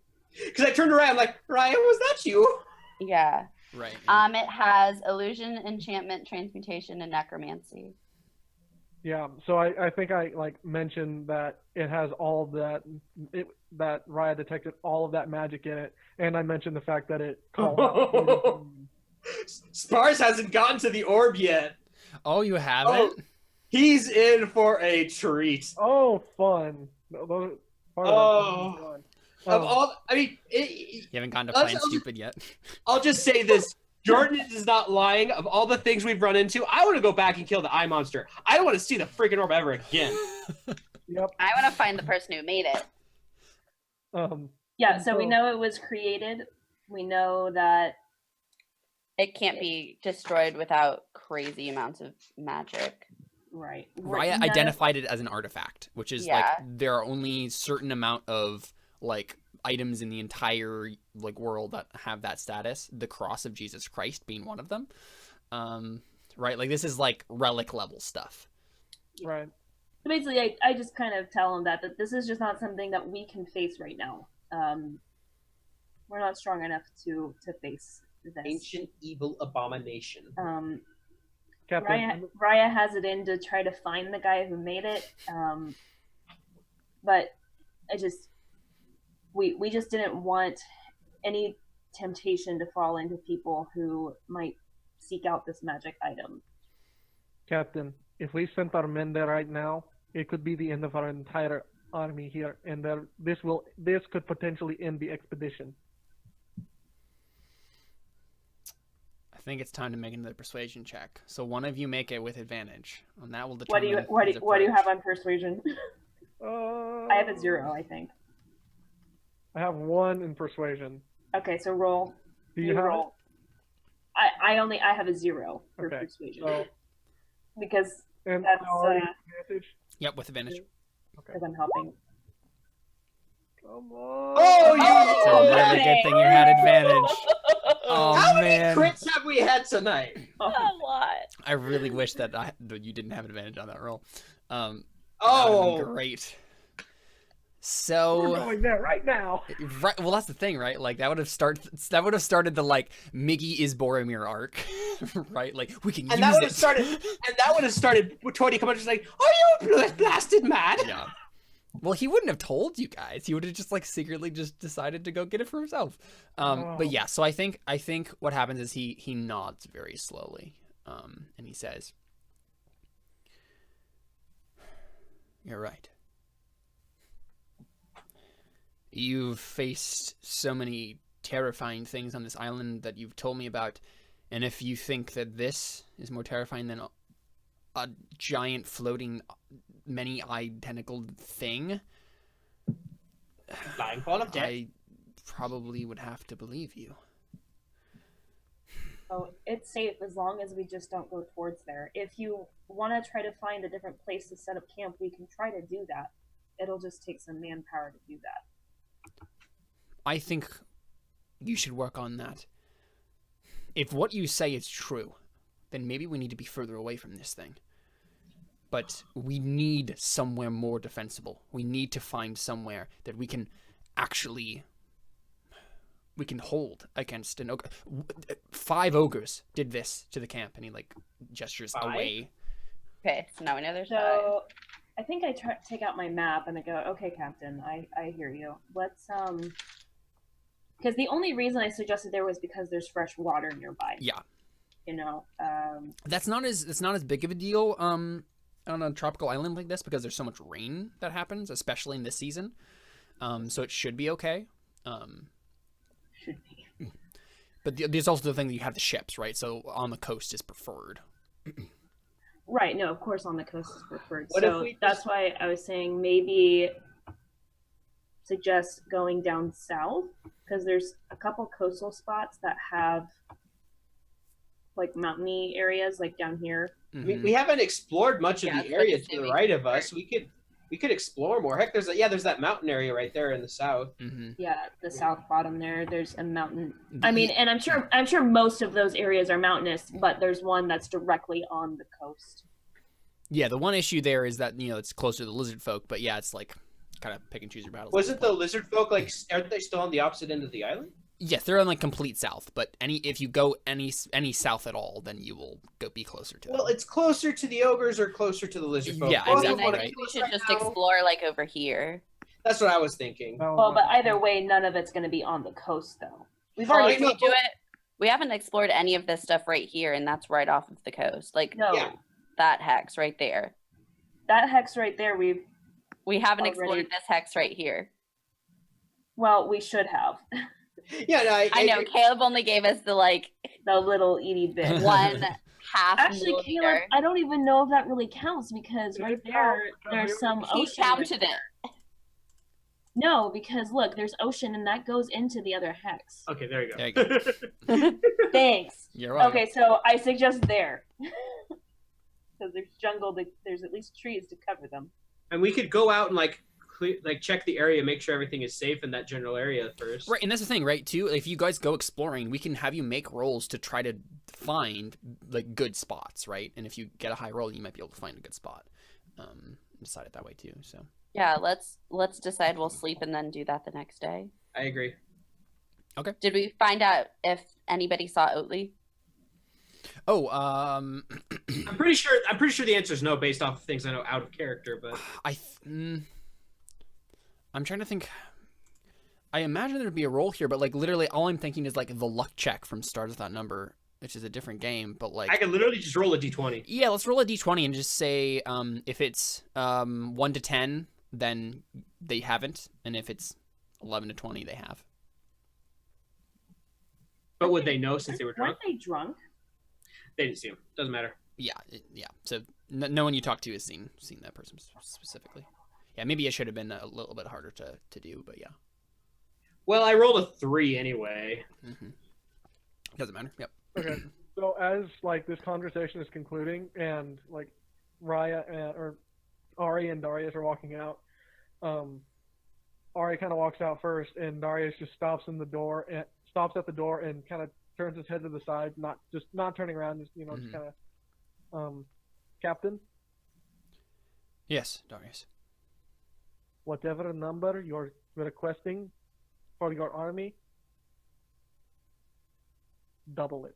Speaker 2: turned around like, Ryan, was that you?
Speaker 5: Yeah.
Speaker 1: Right.
Speaker 5: It has illusion, enchantment, transmutation, and necromancy.
Speaker 4: Yeah, so I think I mentioned that it has all of that that Raya detected all of that magic in it, and I mentioned the fact that it called out.
Speaker 2: Spars hasn't gotten to the orb yet.
Speaker 1: Oh, you haven't?
Speaker 2: He's in for a treat.
Speaker 4: Oh, fun! Those- part of
Speaker 2: Oh.
Speaker 4: that was fun.
Speaker 2: Of all, I mean,
Speaker 1: You haven't gotten to
Speaker 2: I'll
Speaker 1: Plan
Speaker 2: just-
Speaker 1: Stupid yet.
Speaker 2: I'll just say this. Jordan is not lying. Of all the things we've run into, I want to go back and kill the eye monster. I don't want to see the freaking orb ever again.
Speaker 4: Yep.
Speaker 5: I want to find the person who made it.
Speaker 3: Yeah, so we
Speaker 4: So-
Speaker 3: know it was created. We know that
Speaker 5: It can't be destroyed without crazy amounts of magic.
Speaker 3: right.
Speaker 1: Raya
Speaker 3: None of-
Speaker 1: identified it as an artifact, which is
Speaker 5: Yeah.
Speaker 1: like there are only certain amount of like items in the entire like world that have that status. The cross of Jesus Christ being one of them. Right? Like this is like relic level stuff.
Speaker 4: Right.
Speaker 3: So basically, I just kind of tell him that this is just not something that we can face right now. We're not strong enough to face this.
Speaker 2: Ancient evil abomination.
Speaker 4: Captain.
Speaker 3: Raya has it in to try to find the guy who made it, but we just didn't want any temptation to fall into people who might seek out this magic item.
Speaker 4: Captain, if we sent our men there right now, it could be the end of our entire army here, and this could potentially end the expedition.
Speaker 1: I think it's time to make another persuasion check. So one of you make it with advantage, and that will
Speaker 3: What
Speaker 1: determine.
Speaker 3: do
Speaker 1: his
Speaker 3: you
Speaker 1: approach.
Speaker 3: have on persuasion? I have a 0, I think.
Speaker 4: I have 1 in persuasion.
Speaker 3: Okay, so roll.
Speaker 4: Do you have it?
Speaker 3: roll. I have a 0 for
Speaker 4: Okay,
Speaker 3: persuasion
Speaker 4: So,
Speaker 3: because
Speaker 4: and
Speaker 3: That's,
Speaker 4: already advantage.
Speaker 1: Yep, with advantage.
Speaker 3: I'm helping.
Speaker 4: Come on.
Speaker 2: Oh,
Speaker 1: It's a
Speaker 2: you!
Speaker 1: really good thing you had advantage. Oh
Speaker 2: How many
Speaker 1: man,
Speaker 2: crits have we had tonight?
Speaker 5: A lot.
Speaker 1: I really wish that that you didn't have advantage on that roll. That would've
Speaker 2: Oh,
Speaker 1: been great.
Speaker 4: We're
Speaker 1: So,
Speaker 4: going there right now.
Speaker 1: right, well, that's the thing, right? Like that would have started the like Miggy is Boromir arc, right? Like we can
Speaker 2: and
Speaker 1: use
Speaker 2: that
Speaker 1: it.
Speaker 2: would have started with Tony coming just like, "Are you blasted mad?"
Speaker 1: Yeah. Well, he wouldn't have told you guys. He would have just like secretly just decided to go get it for himself. But yeah, so I think what happens is he nods very slowly, and he says, "You're right. You've faced so many terrifying things on this island that you've told me about, and if you think that this is more terrifying than a giant floating many-eyed tentacled thing,
Speaker 2: Flying ball of death.
Speaker 1: I probably would have to believe you."
Speaker 3: Oh, it's safe as long as we just don't go towards there. If you want to try to find a different place to set up camp, we can try to do that. It'll just take some manpower to do that.
Speaker 1: I think you should work on that. If what you say is true, then maybe we need to be further away from this thing. But we need somewhere more defensible. We need to find somewhere that we can actually... we can hold against an ogre. 5 ogres did this to the camp, and he like gestures
Speaker 2: 5?
Speaker 1: away.
Speaker 5: Okay, so now we know there's 5.
Speaker 3: So I think I take out my map and I go, okay, Captain, I hear you. Let's because the only reason I suggested there was because there's fresh water nearby.
Speaker 1: Yeah.
Speaker 3: You know.
Speaker 1: That's not as big of a deal on a tropical island like this because there's so much rain that happens, especially in this season. So it should be okay.
Speaker 3: Should be.
Speaker 1: But there's also the thing that you have the ships, right? So on the coast is preferred.
Speaker 3: Right. No, of course on the coast is preferred.
Speaker 2: What
Speaker 3: so
Speaker 2: if we
Speaker 3: that's why I was saying maybe suggest going down south because there's a couple coastal spots that have like mountainy areas, like down here.
Speaker 1: Mm-hmm.
Speaker 2: We haven't explored much of
Speaker 5: Yeah,
Speaker 2: the
Speaker 5: it's
Speaker 2: area
Speaker 5: like
Speaker 2: to the
Speaker 5: assuming-
Speaker 2: right of us. We could explore more. Heck, there's that mountain area right there in the south.
Speaker 1: Mm-hmm.
Speaker 3: Yeah, the south bottom there. There's a mountain. I mean, and I'm sure most of those areas are mountainous, but there's one that's directly on the coast.
Speaker 1: Yeah, the one issue there is that, you know, it's closer to the lizard folk, but yeah, it's like kind of pick and choose your battles.
Speaker 2: Wasn't the lizard folk like? Aren't they still on the opposite end of the island?
Speaker 1: Yes, they're on like complete south, but if you go any south at all, then you will be closer to them.
Speaker 2: Well, it's closer to the ogres or closer to the lizard folk.
Speaker 1: Yeah,
Speaker 2: Both
Speaker 1: exactly,
Speaker 2: of them
Speaker 5: I
Speaker 2: wanna
Speaker 1: right.
Speaker 5: think
Speaker 2: kill
Speaker 5: we
Speaker 2: us
Speaker 5: should
Speaker 2: right
Speaker 5: just
Speaker 2: now.
Speaker 5: explore like over here.
Speaker 2: That's what I was thinking.
Speaker 3: Well, but either way, none of it's going to be on the coast, though. We've
Speaker 5: Well,
Speaker 3: already
Speaker 5: if we do it, we haven't explored any of this stuff right here, and that's right off of the coast. Like
Speaker 3: no
Speaker 2: Yeah.
Speaker 5: that hex right there.
Speaker 3: that hex right there.
Speaker 5: We haven't
Speaker 3: Already-
Speaker 5: explored this hex right here.
Speaker 3: We should have
Speaker 2: Yeah, no,
Speaker 5: I know Caleb only gave us the like
Speaker 3: the little ED bit.
Speaker 5: 1/2
Speaker 3: Actually, Caleb,
Speaker 5: millimeter.
Speaker 3: I don't even know if that really counts because right there, there's some
Speaker 5: He
Speaker 3: ocean.
Speaker 5: counted it.
Speaker 3: No, because look, there's ocean, and that goes into the other hex.
Speaker 2: Okay, there you go.
Speaker 1: There you go.
Speaker 3: Thanks.
Speaker 1: You're right.
Speaker 3: Okay, so I suggest there. Because there's jungle, there's at least trees to cover them.
Speaker 2: And we could go out and like check the area, make sure everything is safe in that general area first.
Speaker 1: Right, and that's the thing, right? Too, if you guys go exploring, we can have you make rolls to try to find like good spots, right? And if you get a high roll, you might be able to find a good spot. Decide it that way too. So
Speaker 5: Yeah, let's decide we'll sleep and then do that the next day.
Speaker 2: I agree.
Speaker 5: Did we find out if anybody saw Oatly?
Speaker 1: Oh,
Speaker 2: I'm pretty sure the answer is no, based off of things I know out of character. But
Speaker 1: I'm trying to think. I imagine there'd be a roll here, but like literally, all I'm thinking is like the luck check from Stars Without Number, which is a different game. But like,
Speaker 2: I can literally just roll a d20.
Speaker 1: yeah, let's roll a d20 and just say if it's 1 to 10, then they haven't, and if it's 11 to 20, they have.
Speaker 2: But would they know since they were drunk?
Speaker 3: Weren't they drunk?
Speaker 2: They didn't see him. Doesn't matter.
Speaker 1: Yeah, yeah. So no one you talk to has seen that person specifically. Yeah, maybe it should have been a little bit harder to do, but yeah.
Speaker 2: Well, I rolled a 3 anyway.
Speaker 1: Mm-hmm. Doesn't matter. Yep.
Speaker 4: Okay. So as like this conversation is concluding, and like Raya or Ari and Darius are walking out, Ari kind of walks out first, and Darius just stops at the door and kind of turns his head to the side, not turning around, just just kind of, Captain,
Speaker 1: Yes, Darius.
Speaker 4: whatever number you're requesting for your army, double it.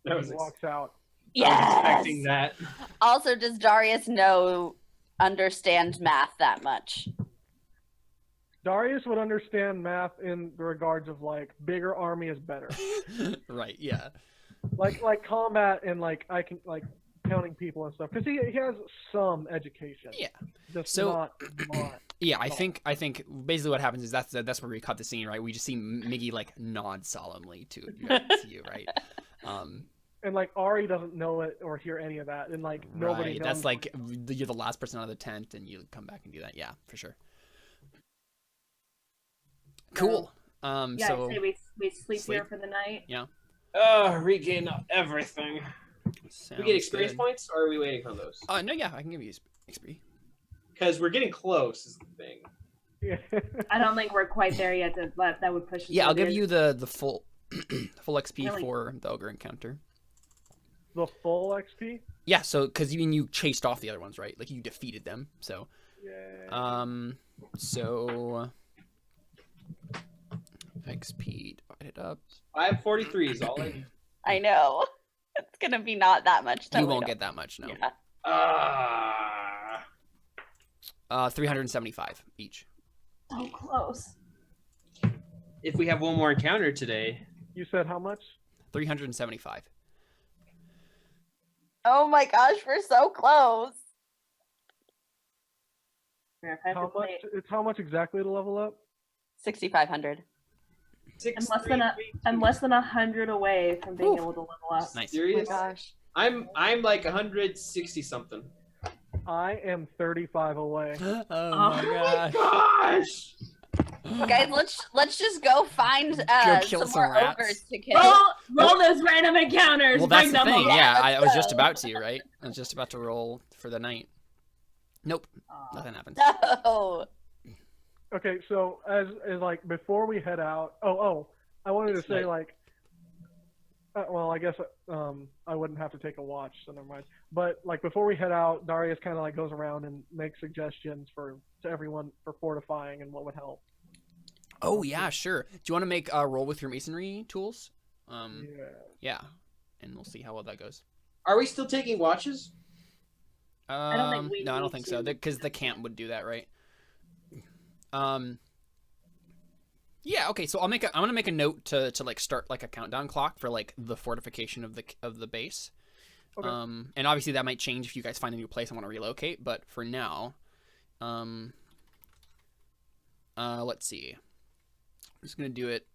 Speaker 2: That
Speaker 4: He
Speaker 2: was
Speaker 4: walks out.
Speaker 2: I was expecting
Speaker 5: Yes.
Speaker 2: that.
Speaker 5: Also, does Darius understand math that much?
Speaker 4: Darius would understand math in the regards of like bigger army is better.
Speaker 1: Right. Yeah.
Speaker 4: like combat and like I can like counting people and stuff because he has some education.
Speaker 1: Yeah.
Speaker 4: Just
Speaker 1: So-
Speaker 4: not much.
Speaker 1: Yeah, I think basically what happens is that's where we cut the scene, right? We just see Miggy like nod solemnly to you, right?
Speaker 4: And like Ari doesn't know it or hear any of that, and like nobody
Speaker 1: right.
Speaker 4: knows.
Speaker 1: That's like you're the last person out of the tent, and you come back and do that. Yeah, for sure. Cool.
Speaker 3: Yeah,
Speaker 1: So
Speaker 3: I'd say we sleep
Speaker 1: sleep.
Speaker 3: here for the night.
Speaker 1: Yeah.
Speaker 2: Regain everything. We get experience points, or are we waiting on those?
Speaker 1: No, yeah, I can give you XP.
Speaker 2: Because we're getting close, is the thing.
Speaker 4: Yeah.
Speaker 3: I don't think we're quite there yet. That would push us.
Speaker 1: Yeah, I'll give you the full full XP
Speaker 3: Really?
Speaker 1: for the ogre encounter.
Speaker 4: The full XP?
Speaker 1: Yeah, so because you chased off the other ones, right? Like you defeated them. So,
Speaker 4: Yeah.
Speaker 1: so XP divided up.
Speaker 2: I have 43 is all I.
Speaker 5: I know. It's gonna be not that much.
Speaker 1: You won't get that much, no.
Speaker 5: Yeah.
Speaker 1: 375 each.
Speaker 3: So close.
Speaker 2: If we have one more encounter today.
Speaker 4: You said how much?
Speaker 1: 375.
Speaker 5: Oh my gosh, we're so close.
Speaker 3: Here, if I have
Speaker 4: How
Speaker 3: to
Speaker 4: much?
Speaker 3: play-
Speaker 4: It's how much exactly to level up?
Speaker 5: 6,500.
Speaker 3: I'm less than 100 away from being
Speaker 1: Oof.
Speaker 3: able to level up.
Speaker 1: Nice.
Speaker 2: Serious?
Speaker 5: Oh my gosh.
Speaker 2: I'm like 160 something.
Speaker 4: I am 35 away.
Speaker 1: Oh
Speaker 3: my
Speaker 1: gosh.
Speaker 2: Gosh!
Speaker 5: Guys, let's just go find
Speaker 1: kill
Speaker 5: some
Speaker 1: some
Speaker 5: more
Speaker 1: rats.
Speaker 5: ogres to kill.
Speaker 3: Roll those random encounters.
Speaker 1: Well, that's
Speaker 3: bring
Speaker 1: the
Speaker 3: them
Speaker 1: thing.
Speaker 3: all.
Speaker 1: Yeah,
Speaker 5: let's
Speaker 1: I was
Speaker 5: go.
Speaker 1: just about to, right? I was just about to roll for the night. Nope, nothing happened.
Speaker 5: No.
Speaker 4: Okay, so as like before we head out. I wanted to
Speaker 2: It's
Speaker 4: say
Speaker 2: night.
Speaker 4: like. Well, I guess I wouldn't have to take a watch, so never mind. But like before we head out, Darius kind of like goes around and makes suggestions to everyone for fortifying and what would help.
Speaker 1: Oh yeah, sure. Do you want to make a roll with your masonry tools?
Speaker 4: Yeah.
Speaker 1: Yeah, and we'll see how well that goes.
Speaker 2: Are we still taking watches?
Speaker 3: don't think we
Speaker 1: No, I don't
Speaker 3: need
Speaker 1: think so.
Speaker 3: to.
Speaker 1: Because the camp would do that, right? Yeah. Okay. So I'm gonna make a note to like start like a countdown clock for like the fortification of the base.
Speaker 4: Okay.
Speaker 1: And obviously that might change if you guys find a new place and want to relocate. But for now, let's see. I'm just gonna do it.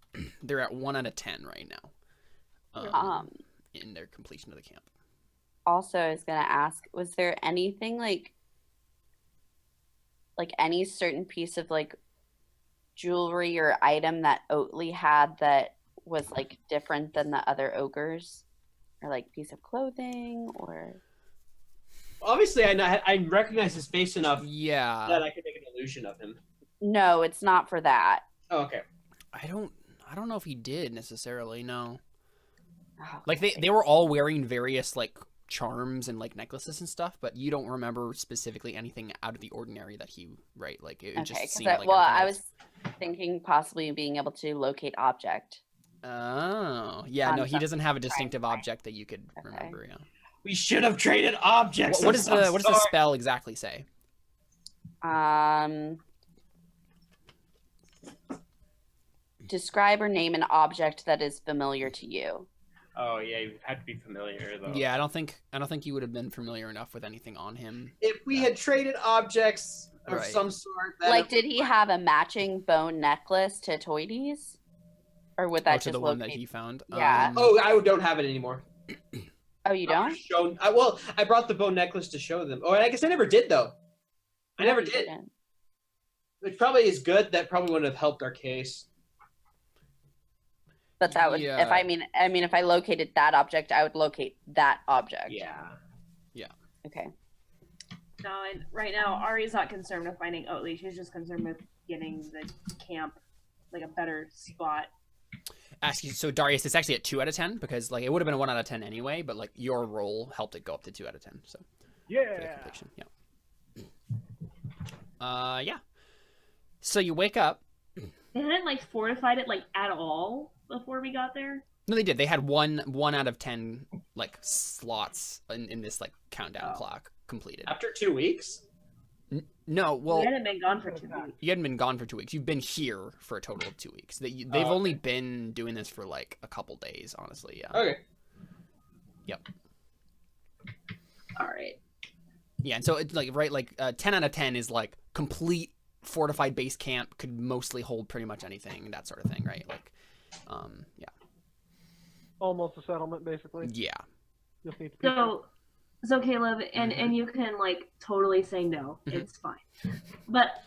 Speaker 1: They're at 1 out of 10 right now. In their completion of the camp.
Speaker 5: Also, I was gonna ask, was there anything like any certain piece of like jewelry or item that Oatly had that was like different than the other ogres, or like piece of clothing, or
Speaker 2: Obviously, I recognize his face enough
Speaker 1: Yeah.
Speaker 2: that I can make an illusion of him.
Speaker 5: no, it's not for that.
Speaker 2: Oh, okay.
Speaker 1: I don't know if he did necessarily. No.
Speaker 5: Oh,
Speaker 1: Like they were all wearing various like charms and like necklaces and stuff, but you don't remember specifically anything out of the ordinary that he like it
Speaker 5: okay,
Speaker 1: just
Speaker 5: because
Speaker 1: seemed like
Speaker 5: I
Speaker 1: everything
Speaker 5: was thinking possibly being able to locate object.
Speaker 1: else. Oh yeah, no, he doesn't have a distinctive
Speaker 5: right.
Speaker 1: object that you could remember. Yeah.
Speaker 2: We should have traded objects.
Speaker 1: What does the spell exactly say?
Speaker 5: Describe or name an object that is familiar to you.
Speaker 2: Oh yeah, you had to be familiar though.
Speaker 1: Yeah, I don't think you would have been familiar enough with anything on him.
Speaker 2: If we had traded objects of
Speaker 1: Right.
Speaker 2: some sort, that
Speaker 5: Like, did he have a matching bone necklace to Toides? Or would that
Speaker 1: To
Speaker 5: just
Speaker 1: the
Speaker 5: locate?
Speaker 1: one that he found.
Speaker 5: Yeah.
Speaker 2: Oh, I don't have it anymore.
Speaker 5: Oh, you don't?
Speaker 2: I brought the bone necklace to show them. Oh, and I guess I never did though. I never
Speaker 5: You
Speaker 2: did.
Speaker 5: didn't.
Speaker 2: Which probably is good. That probably wouldn't have helped our case.
Speaker 5: But that would,
Speaker 1: Yeah.
Speaker 5: if if I located that object, I would locate that object.
Speaker 2: Yeah.
Speaker 5: Okay.
Speaker 3: No, and right now Ari's not concerned with finding Oatly. She's just concerned with getting the camp like a better spot.
Speaker 1: So Darius, it's actually at 2 out of 10 because like it would have been a 1 out of 10 anyway, but like your roll helped it go up to 2 out of 10. So for the
Speaker 4: Yeah.
Speaker 1: completion, yeah. Yeah. So you wake up.
Speaker 3: They hadn't like fortified it like at all before we got there.
Speaker 1: No, they did. They had one out of 10 like slots in this like countdown clock completed.
Speaker 2: After 2 weeks.
Speaker 1: No, well,
Speaker 3: We hadn't been gone for 2 weeks.
Speaker 1: you hadn't been gone for 2 weeks. You've been here for a total of 2 weeks. They've only been doing this for like a couple days, honestly. Yeah.
Speaker 2: Okay.
Speaker 1: Yep.
Speaker 3: All right.
Speaker 1: Yeah, and so it's like 10 out of 10 is like complete fortified base camp, could mostly hold pretty much anything, that sort of thing, right? Like, yeah.
Speaker 4: Almost a settlement, basically.
Speaker 1: Yeah.
Speaker 4: Just need to
Speaker 3: So Caleb, and you can like totally say no.
Speaker 1: Mhm.
Speaker 3: It's fine. But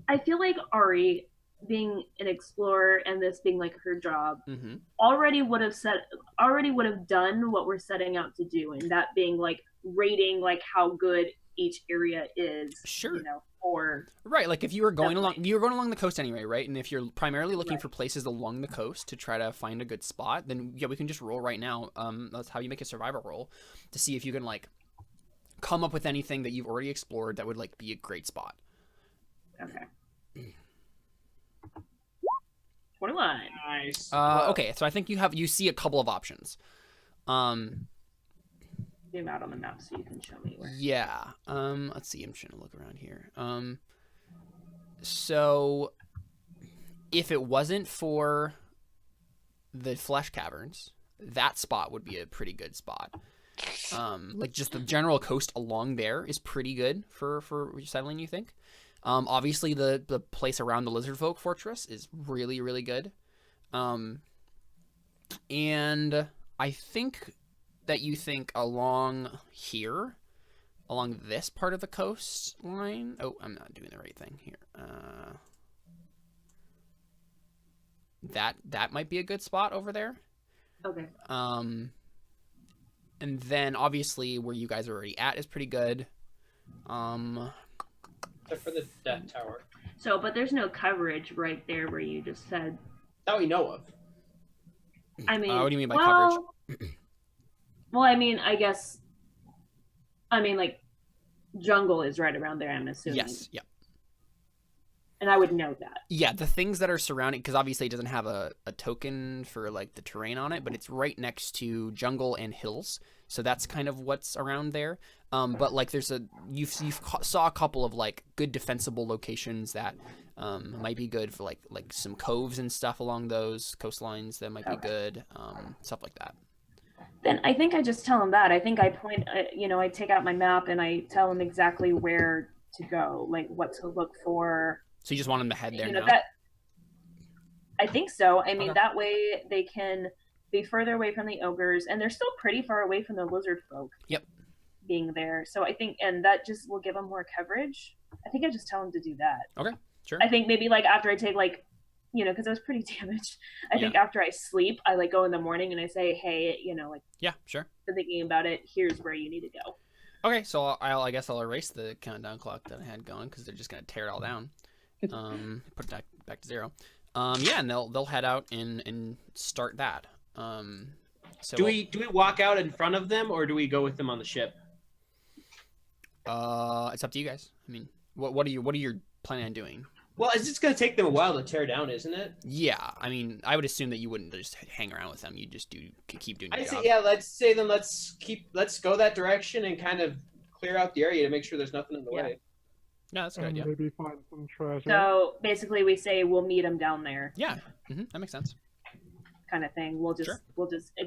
Speaker 3: I feel like Ari being an explorer and this being like her job,
Speaker 1: Mm-hmm.
Speaker 3: already would have done what we're setting out to do, and that being like rating like how good each area is.
Speaker 1: Sure.
Speaker 3: You know, or
Speaker 1: Right, like if you were going
Speaker 3: Definitely.
Speaker 1: along, you were going along the coast anyway, right? And if you're primarily looking
Speaker 3: Right.
Speaker 1: for places along the coast to try to find a good spot, then yeah, we can just roll right now. That's how you make a survival roll to see if you can like come up with anything that you've already explored that would like be a great spot.
Speaker 3: okay. 21.
Speaker 2: Nice.
Speaker 1: Okay, so I think you see a couple of options.
Speaker 3: Zoom out on the map so you can show me where.
Speaker 1: Yeah. Let's see. I'm trying to look around here. So if it wasn't for the flesh caverns, that spot would be a pretty good spot. Like just the general coast along there is pretty good for settling, you think? Obviously the place around the lizard folk fortress is really, really good. And I think that you think along here, along this part of the coastline. Oh, I'm not doing the right thing here. That might be a good spot over there.
Speaker 3: Okay.
Speaker 1: And then obviously where you guys are already at is pretty good.
Speaker 2: Except for the death tower.
Speaker 3: So, but there's no coverage right there where you just said.
Speaker 2: That we know of.
Speaker 3: I mean,
Speaker 1: what do you mean by
Speaker 3: well,
Speaker 1: coverage?
Speaker 3: Well, I mean, like jungle is right around there. I'm assuming.
Speaker 1: Yes. Yeah.
Speaker 3: And I would know that.
Speaker 1: Yeah, the things that are surrounding, because obviously it doesn't have a token for like the terrain on it, but it's right next to jungle and hills, so that's kind of what's around there. But like there's you saw a couple of like good defensible locations that might be good for like some coves and stuff along those coastlines that might be good, stuff like that.
Speaker 3: Then I think I just tell him that. I think I point, I take out my map and I tell him exactly where to go, like what to look for.
Speaker 1: So you just want them to head there now?
Speaker 3: That, I think so. I mean,
Speaker 1: Okay.
Speaker 3: that way they can be further away from the ogres, and they're still pretty far away from the lizard folk.
Speaker 1: Yep.
Speaker 3: Being there. So I think, and that just will give them more coverage. I think I just tell them to do that.
Speaker 1: Okay, sure.
Speaker 3: I think maybe like after I take because I was pretty damaged. I think after I sleep, I like go in the morning and I say, hey,
Speaker 1: Yeah, sure.
Speaker 3: been thinking about it. Here's where you need to go.
Speaker 1: Okay, so I guess I'll erase the countdown clock that I had going because they're just gonna tear it all down. Put it back to 0. Yeah, and they'll head out and start that. So
Speaker 2: Do we walk out in front of them, or do we go with them on the ship?
Speaker 1: it's up to you guys. I mean, what are you planning on doing?
Speaker 2: Well, it's just going to take them a while to tear down, isn't it?
Speaker 1: Yeah, I mean, I would assume that you wouldn't just hang around with them. You just keep doing your
Speaker 2: I'd say,
Speaker 1: job.
Speaker 2: yeah, let's go that direction and kind of clear out the area to make sure there's nothing in the way.
Speaker 1: No, that's a good
Speaker 4: And
Speaker 1: idea.
Speaker 4: maybe find some treasure.
Speaker 3: So basically, we say we'll meet them down there,
Speaker 1: Yeah, that makes sense.
Speaker 3: kind of thing. We'll just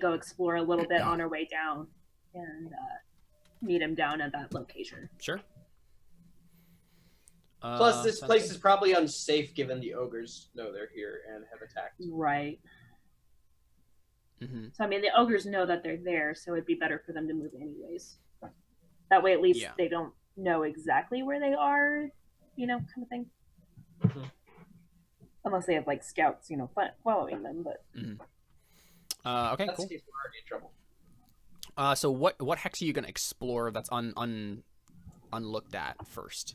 Speaker 3: go explore a little bit on our way down, and meet them down at that location.
Speaker 1: Sure.
Speaker 2: Plus, this
Speaker 1: sounds
Speaker 2: place
Speaker 1: good.
Speaker 2: is probably unsafe given the ogres know they're here and have attacked.
Speaker 3: Right.
Speaker 1: Mhm.
Speaker 3: So I mean, the ogres know that they're there, so it'd be better for them to move anyways. That way, at least
Speaker 1: Yeah.
Speaker 3: they don't know exactly where they are, kind of thing.
Speaker 2: Mhm.
Speaker 3: Unless they have like scouts, following them. But
Speaker 1: Okay,
Speaker 2: That's
Speaker 1: cool.
Speaker 2: the case, we're already in trouble.
Speaker 1: So what hex are you gonna explore that's unlooked at first?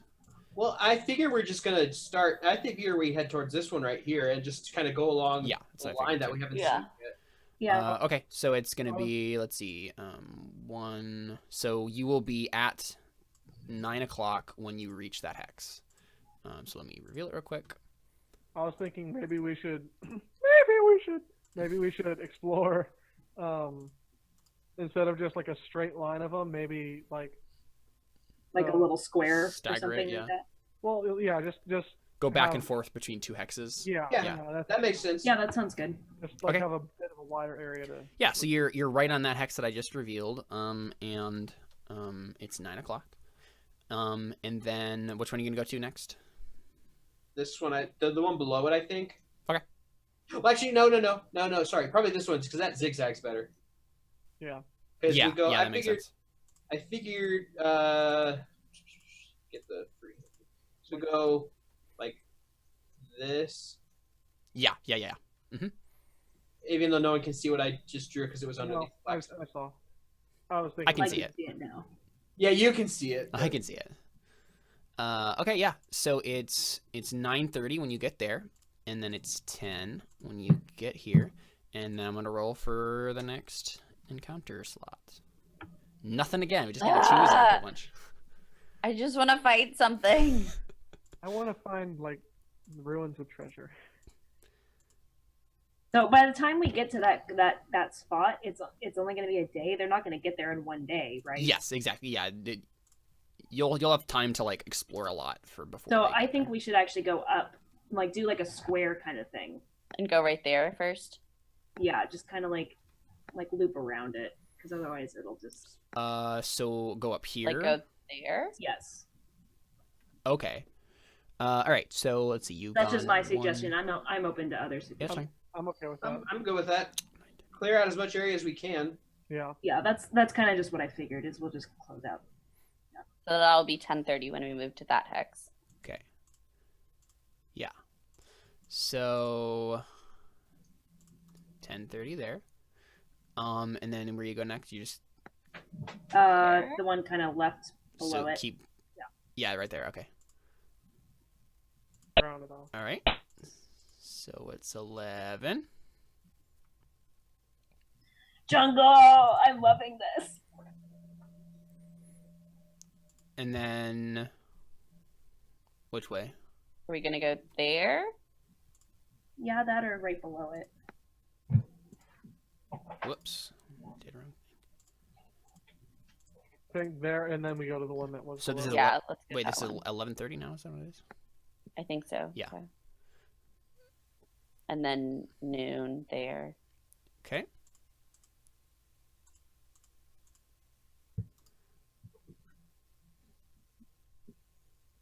Speaker 2: Well, I figure we're just gonna start. I figure we head towards this one right here and just kind of go along
Speaker 1: Yeah, that's
Speaker 2: the
Speaker 1: what I
Speaker 2: line
Speaker 1: figured
Speaker 2: that
Speaker 1: too.
Speaker 2: we haven't
Speaker 5: Yeah.
Speaker 2: seen yet.
Speaker 3: yeah,
Speaker 1: Okay, so it's gonna be, let's see, 1. So you will be at 9 o'clock when you reach that hex. So let me reveal it real quick.
Speaker 4: I was thinking maybe we should explore instead of just like a straight line of them, maybe like
Speaker 3: a little square or
Speaker 1: Stagger it,
Speaker 3: something
Speaker 1: yeah.
Speaker 3: like that.
Speaker 4: well, yeah, just
Speaker 1: Go back
Speaker 4: Have-
Speaker 1: and forth between 2 hexes.
Speaker 4: yeah,
Speaker 2: Yeah. That makes sense.
Speaker 3: Yeah, that sounds good.
Speaker 4: just like
Speaker 1: Okay.
Speaker 4: have a bit of a wider area to.
Speaker 1: Yeah, so you're right on that hex that I just revealed. And it's 9 o'clock. And then which one are you gonna go to next?
Speaker 2: This one, the one below it, I think.
Speaker 1: Okay.
Speaker 2: Well, actually, no. Sorry, probably this one because that zigzag's better.
Speaker 4: Yeah.
Speaker 2: Because
Speaker 1: Yeah,
Speaker 2: we go.
Speaker 1: that makes sense.
Speaker 2: I figured. Get the free. So go like this,
Speaker 1: Yeah.
Speaker 2: Even though no one can see what I just drew because it was
Speaker 4: No,
Speaker 2: underneath.
Speaker 4: I saw. I was thinking.
Speaker 1: I can
Speaker 3: I
Speaker 1: see
Speaker 3: can
Speaker 1: it.
Speaker 3: see it now.
Speaker 2: Yeah, you can see it.
Speaker 1: I can see it. Okay, yeah. So it's 9:30 when you get there, and then it's 10 when you get here, and then I'm gonna roll for the next encounter slot. Nothing again. We just get to choose a whole bunch.
Speaker 5: I just want to fight something.
Speaker 4: I want to find like ruins of treasure.
Speaker 3: So by the time we get to that spot, it's only going to be a day. They're not going to get there in one day, right?
Speaker 1: Yes, exactly. Yeah, you'll have time to like explore a lot before.
Speaker 3: So
Speaker 1: they
Speaker 3: I
Speaker 1: get
Speaker 3: think
Speaker 1: there.
Speaker 3: we should actually go up, like do like a square kind of thing.
Speaker 5: And go right there first.
Speaker 3: Yeah, just kind of like loop around it, because otherwise it'll just.
Speaker 1: So go up here.
Speaker 5: Like go there.
Speaker 3: Yes.
Speaker 1: Okay. All right. So let's see. You.
Speaker 3: That's just my suggestion. I'm open to other
Speaker 1: Yes,
Speaker 3: suggestions.
Speaker 1: fine.
Speaker 4: I'm okay with that.
Speaker 2: I'm good with that. Clear out as much area as we can.
Speaker 4: Yeah.
Speaker 3: Yeah, that's kind of just what I figured. Is we'll just close out.
Speaker 5: So that'll be 10:30 when we move to that hex.
Speaker 1: Okay. Yeah. So 10:30 there. And then where you go next? You just
Speaker 3: The one kind of left below
Speaker 1: so
Speaker 3: it.
Speaker 1: keep. Yeah, right there. Okay.
Speaker 4: Round it off.
Speaker 1: All right. So it's 11.
Speaker 3: Jungle. I'm loving this.
Speaker 1: And then which way?
Speaker 5: Are we gonna go there?
Speaker 3: Yeah, that or right below it.
Speaker 1: Whoops. Did wrong.
Speaker 4: I think there, and then we go to the one that was.
Speaker 1: So this
Speaker 4: below.
Speaker 1: is
Speaker 5: Yeah, let's go
Speaker 1: Wait,
Speaker 5: that
Speaker 1: this is
Speaker 5: one.
Speaker 1: 11:30 now. Is that what it is?
Speaker 5: I think so.
Speaker 1: Yeah.
Speaker 5: Okay. And then noon there.
Speaker 1: Okay.